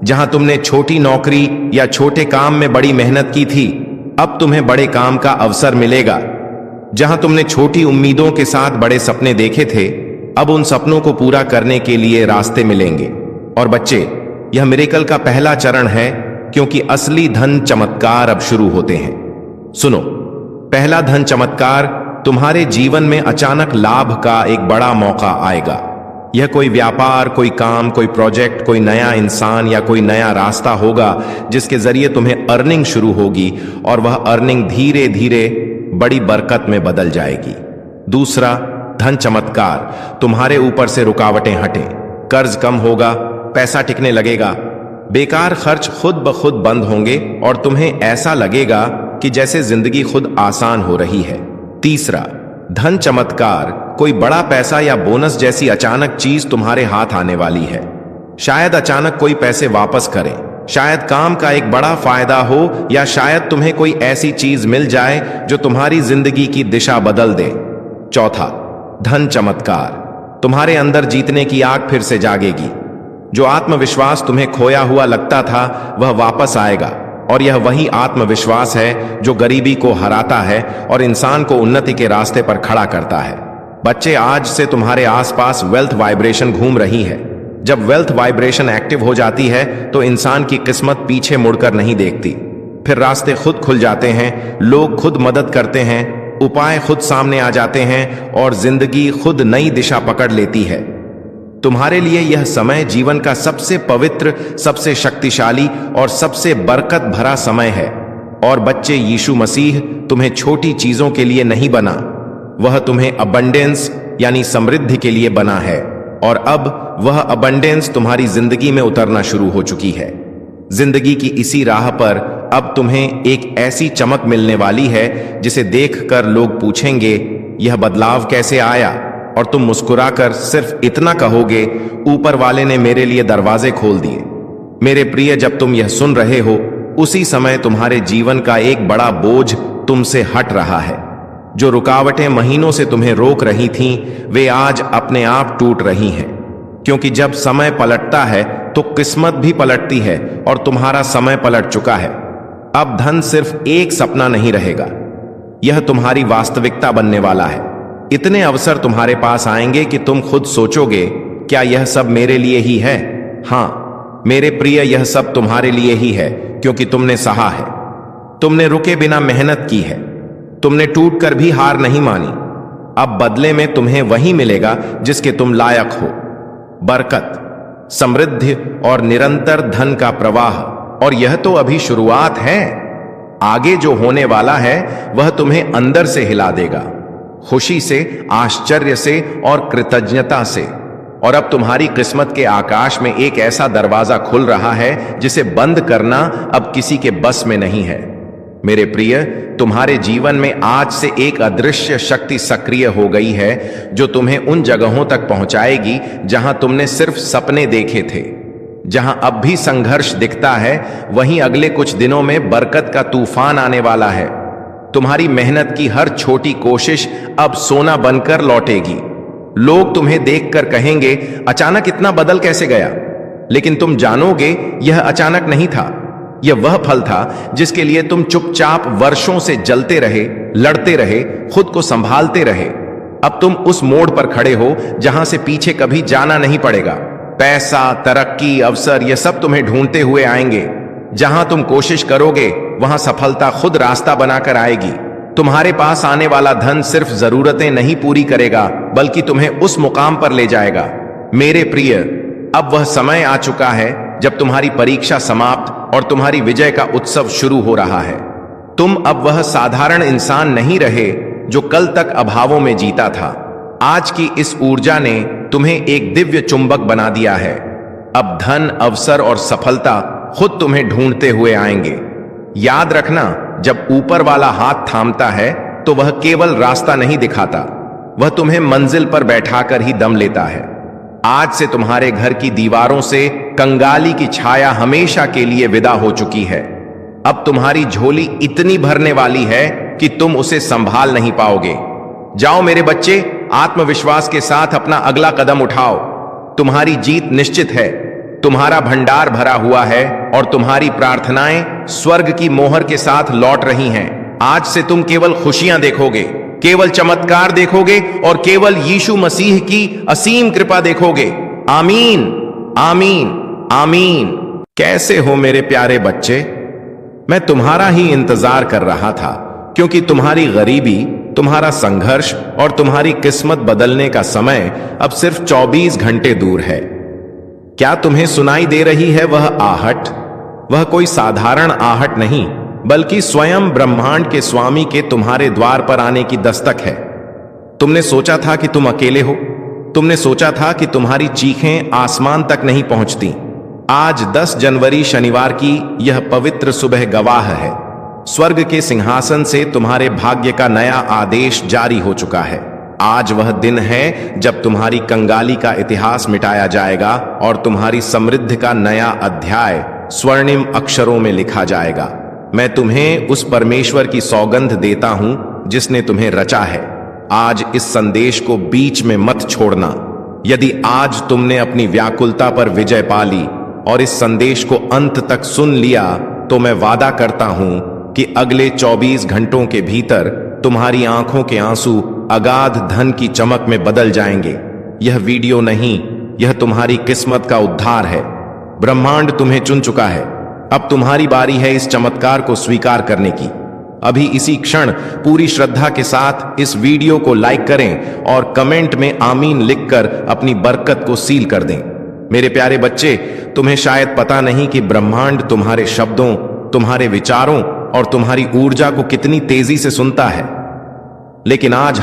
जहां तुमने छोटी नौकरी या छोटे काम में बड़ी मेहनत की थी, अब तुम्हें बड़े काम का अवसर मिलेगा। जहां तुमने छोटी उम्मीदों के साथ बड़े सपने देखे थे, अब उन सपनों को पूरा करने के लिए रास्ते मिलेंगे। और बच्चे, यह मिरेकल का पहला चरण है, क्योंकि असली धन चमत्कार अब शुरू होते हैं। सुनो, पहला धन चमत्कार, तुम्हारे जीवन में अचानक लाभ का एक बड़ा मौका आएगा। यह कोई व्यापार, कोई काम, कोई प्रोजेक्ट, कोई नया इंसान या कोई नया रास्ता होगा जिसके जरिए तुम्हें अर्निंग शुरू होगी और वह अर्निंग धीरे धीरे बड़ी बरकत में बदल जाएगी। दूसरा धन चमत्कार, तुम्हारे ऊपर से रुकावटें हटें, कर्ज कम होगा, पैसा टिकने लगेगा, बेकार खर्च खुद ब खुद बंद होंगे और तुम्हें ऐसा लगेगा कि जैसे जिंदगी खुद आसान हो रही है। तीसरा धन चमत्कार, कोई बड़ा पैसा या बोनस जैसी अचानक चीज तुम्हारे हाथ आने वाली है। शायद अचानक कोई पैसे वापस करे, शायद काम का एक बड़ा फायदा हो, या शायद तुम्हें कोई ऐसी चीज मिल जाए जो तुम्हारी जिंदगी की दिशा बदल दे। चौथा धन चमत्कार, तुम्हारे अंदर जीतने की आग फिर से जागेगी। जो आत्मविश्वास तुम्हें खोया हुआ लगता था, वह वापस आएगा। और यह वही आत्मविश्वास है जो गरीबी को हराता है और इंसान को उन्नति के रास्ते पर खड़ा करता है। बच्चे, आज से तुम्हारे आसपास वेल्थ वाइब्रेशन घूम रही है। जब वेल्थ वाइब्रेशन एक्टिव हो जाती है तो इंसान की किस्मत पीछे मुड़कर नहीं देखती। फिर रास्ते खुद खुल जाते हैं, लोग खुद मदद करते हैं, उपाय खुद सामने आ जाते हैं और जिंदगी खुद नई दिशा पकड़ लेती है। तुम्हारे लिए यह समय जीवन का सबसे पवित्र, सबसे शक्तिशाली और सबसे बरकत भरा समय है। और बच्चे, यीशु मसीह तुम्हें छोटी चीजों के लिए नहीं बना, वह तुम्हें अबंडेंस यानी समृद्धि के लिए बना है। और अब वह अबंडेंस तुम्हारी जिंदगी में उतरना शुरू हो चुकी है। जिंदगी की इसी राह पर अब तुम्हें एक ऐसी चमक मिलने वाली है जिसे देखकर लोग पूछेंगे, यह बदलाव कैसे आया? और तुम मुस्कुराकर सिर्फ इतना कहोगे, ऊपर वाले ने मेरे लिए दरवाजे खोल दिए। मेरे प्रिय, जब तुम यह सुन रहे हो, उसी समय तुम्हारे जीवन का एक बड़ा बोझ तुमसे हट रहा है। जो रुकावटें महीनों से तुम्हें रोक रही थीं, वे आज अपने आप टूट रही हैं। क्योंकि जब समय पलटता है तो किस्मत भी पलटती है और तुम्हारा समय पलट चुका है। अब धन सिर्फ एक सपना नहीं रहेगा, यह तुम्हारी वास्तविकता बनने वाला है। इतने अवसर तुम्हारे पास आएंगे कि तुम खुद सोचोगे, क्या यह सब मेरे लिए ही है? हाँ मेरे प्रिय, यह सब तुम्हारे लिए ही है, क्योंकि तुमने सहा है, तुमने रुके बिना मेहनत की है, तुमने टूट कर भी हार नहीं मानी। अब बदले में तुम्हें वही मिलेगा जिसके तुम लायक हो। बरकत, समृद्धि और निरंतर धन का प्रवाह। और यह तो अभी शुरुआत है। आगे जो होने वाला है वह तुम्हें अंदर से हिला देगा, खुशी से, आश्चर्य से और कृतज्ञता से। और अब तुम्हारी किस्मत के आकाश में एक ऐसा दरवाजा खुल रहा है जिसे बंद करना अब किसी के बस में नहीं है। मेरे प्रिय, तुम्हारे जीवन में आज से एक अदृश्य शक्ति सक्रिय हो गई है जो तुम्हें उन जगहों तक पहुंचाएगी जहां तुमने सिर्फ सपने देखे थे। जहां अब भी संघर्ष दिखता है, वहीं अगले कुछ दिनों में बरकत का तूफान आने वाला है। तुम्हारी मेहनत की हर छोटी कोशिश अब सोना बनकर लौटेगी। लोग तुम्हें देखकर कहेंगे, अचानक इतना बदल कैसे गया? लेकिन तुम जानोगे, यह अचानक नहीं था। यह वह फल था जिसके लिए तुम चुपचाप वर्षों से जलते रहे, लड़ते रहे, खुद को संभालते रहे। अब तुम उस मोड़ पर खड़े हो जहां से पीछे कभी जाना नहीं पड़ेगा। पैसा, तरक्की, अवसर ये सब तुम्हें ढूंढते हुए आएंगे। जहां तुम कोशिश करोगे वहां सफलता खुद रास्ता बनाकर आएगी। तुम्हारे पास आने वाला धन सिर्फ जरूरतें नहीं पूरी करेगा बल्कि तुम्हें उस मुकाम पर ले जाएगा। मेरे प्रिय, अब वह समय आ चुका है जब तुम्हारी परीक्षा समाप्त और तुम्हारी विजय का उत्सव शुरू हो रहा है। तुम अब वह साधारण इंसान नहीं रहे जो कल तक अभावों में जीता था। आज की इस ऊर्जा ने तुम्हें एक दिव्य चुंबक बना दिया है। अब धन, अवसर और सफलता खुद तुम्हें ढूंढते हुए आएंगे। याद रखना, जब ऊपर वाला हाथ थामता है तो वह केवल रास्ता नहीं दिखाता, वह तुम्हें मंजिल पर बैठाकर ही दम लेता है। आज से तुम्हारे घर की दीवारों से कंगाली की छाया हमेशा के लिए विदा हो चुकी है। अब तुम्हारी झोली इतनी भरने वाली है कि तुम उसे संभाल नहीं पाओगे। जाओ मेरे बच्चे, आत्मविश्वास के साथ अपना अगला कदम उठाओ। तुम्हारी जीत निश्चित है। तुम्हारा भंडार भरा हुआ है और तुम्हारी प्रार्थनाएं स्वर्ग की मोहर के साथ लौट रही हैं। आज से तुम केवल खुशियां देखोगे, केवल चमत्कार देखोगे और केवल यीशु मसीह की असीम कृपा देखोगे। आमीन, आमीन, आमीन। कैसे हो मेरे प्यारे बच्चे? मैं तुम्हारा ही इंतजार कर रहा था, क्योंकि तुम्हारी गरीबी, तुम्हारा संघर्ष और तुम्हारी किस्मत बदलने का समय अब सिर्फ 24 घंटे दूर है। क्या तुम्हें सुनाई दे रही है वह आहट? वह कोई साधारण आहट नहीं, बल्कि स्वयं ब्रह्मांड के स्वामी के तुम्हारे द्वार पर आने की दस्तक है। तुमने सोचा था कि तुम अकेले हो, तुमने सोचा था कि तुम्हारी चीखें आसमान तक नहीं पहुंचती। आज 10 जनवरी शनिवार की यह पवित्र सुबह गवाह है। स्वर्ग के सिंहासन से तुम्हारे भाग्य का नया आदेश जारी हो चुका है। आज वह दिन है जब तुम्हारी कंगाली का इतिहास मिटाया जाएगा और तुम्हारी समृद्धि का नया अध्याय स्वर्णिम अक्षरों में लिखा जाएगा। मैं तुम्हें उस परमेश्वर की सौगंध देता हूं जिसने तुम्हें रचा है। आज इस संदेश को बीच में मत छोड़ना। यदि आज तुमने अपनी व्याकुलता पर विजय पा ली और इस संदेश को अंत तक सुन लिया, तो मैं वादा करता हूं कि अगले 24 घंटों के भीतर तुम्हारी आंखों के आंसू अगाध धन की चमक में बदल जाएंगे। यह वीडियो नहीं, यह तुम्हारी किस्मत का उद्धार है। ब्रह्मांड तुम्हें चुन चुका है। अब तुम्हारी बारी है इस चमत्कार को स्वीकार करने की। अभी इसी क्षण पूरी श्रद्धा के साथ इस वीडियो को लाइक करें और कमेंट में आमीन लिखकर अपनी बरकत को सील कर दें। मेरे प्यारे बच्चे, तुम्हें शायद पता नहीं कि ब्रह्मांड तुम्हारे शब्दों, तुम्हारे विचारों और तुम्हारी ऊर्जा को कितनी तेजी से सुनता है। लेकिन आज,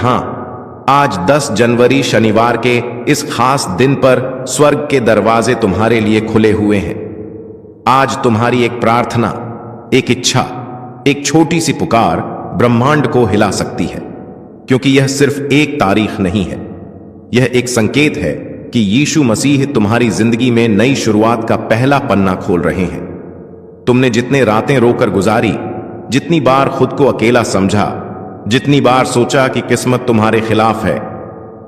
आज 10 जनवरी शनिवार के इस खास दिन पर स्वर्ग के दरवाजे तुम्हारे लिए खुले हुए हैं। आज तुम्हारी एक प्रार्थना, एक इच्छा, एक छोटी सी पुकार ब्रह्मांड को हिला सकती है, क्योंकि यह सिर्फ एक तारीख नहीं है, यह एक संकेत है कि यीशु मसीह तुम्हारी जिंदगी में नई शुरुआत का पहला पन्ना खोल रहे हैं। तुमने जितने रातें रोकर गुजारी, जितनी बार खुद को अकेला समझा, जितनी बार सोचा कि किस्मत तुम्हारे खिलाफ है,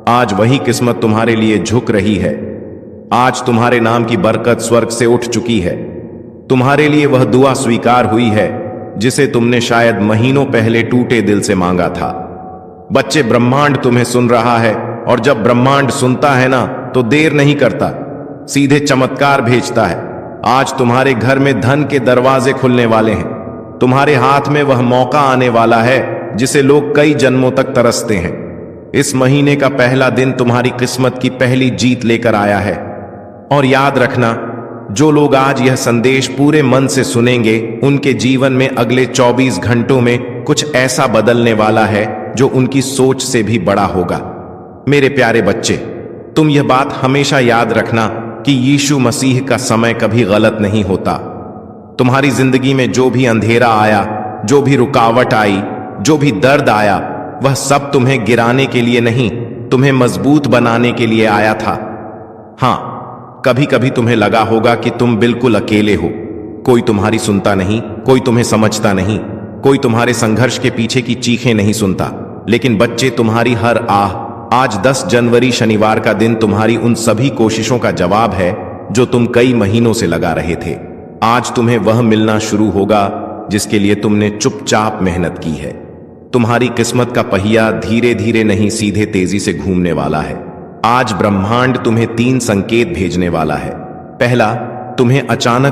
आज वही किस्मत तुम्हारे लिए झुक रही है। आज तुम्हारे नाम की बरकत स्वर्ग से उठ चुकी है। तुम्हारे लिए वह दुआ स्वीकार हुई है जिसे तुमने शायद महीनों पहले टूटे दिल से मांगा था। बच्चे, ब्रह्मांड तुम्हें सुन रहा है, और जब ब्रह्मांड सुनता है ना, तो देर नहीं करता, सीधे चमत्कार भेजता है। आज तुम्हारे घर में धन के दरवाजे खुलने वाले हैं। तुम्हारे हाथ में वह मौका आने वाला है जिसे लोग कई जन्मों तक तरसते हैं। इस महीने का पहला दिन तुम्हारी किस्मत की पहली जीत लेकर आया है। और याद रखना, जो लोग आज यह संदेश पूरे मन से सुनेंगे, उनके जीवन में अगले 24 घंटों में कुछ ऐसा बदलने वाला है जो उनकी सोच से भी बड़ा होगा। मेरे प्यारे बच्चे, तुम यह बात हमेशा याद रखना कि यीशु मसीह का समय कभी गलत नहीं होता। तुम्हारी जिंदगी में जो भी अंधेरा आया, जो भी रुकावट आई, जो भी दर्द आया, वह सब तुम्हें गिराने के लिए नहीं, तुम्हें मजबूत बनाने के लिए आया था। हां, कभी कभी तुम्हें लगा होगा कि तुम बिल्कुल अकेले हो। कोई तुम्हारी सुनता नहीं, कोई तुम्हें समझता नहीं, कोई तुम्हारे संघर्ष के पीछे की चीखें नहीं सुनता। लेकिन बच्चे, तुम्हारी हर आह आज 10 जनवरी शनिवार का दिन तुम्हारी उन सभी कोशिशों का जवाब है जो तुम कई महीनों से लगा रहे थे। आज तुम्हें वह मिलना शुरू होगा जिसके लिए तुमने चुपचाप मेहनत की है। तुम्हारी किस्मत का पहिया धीरे धीरे नहीं, सीधे तेजी से घूमने वाला है। आज ब्रह्मांड तुम्हें 3 संकेत भेजने वाला है। पहला, तुम्हें अचानक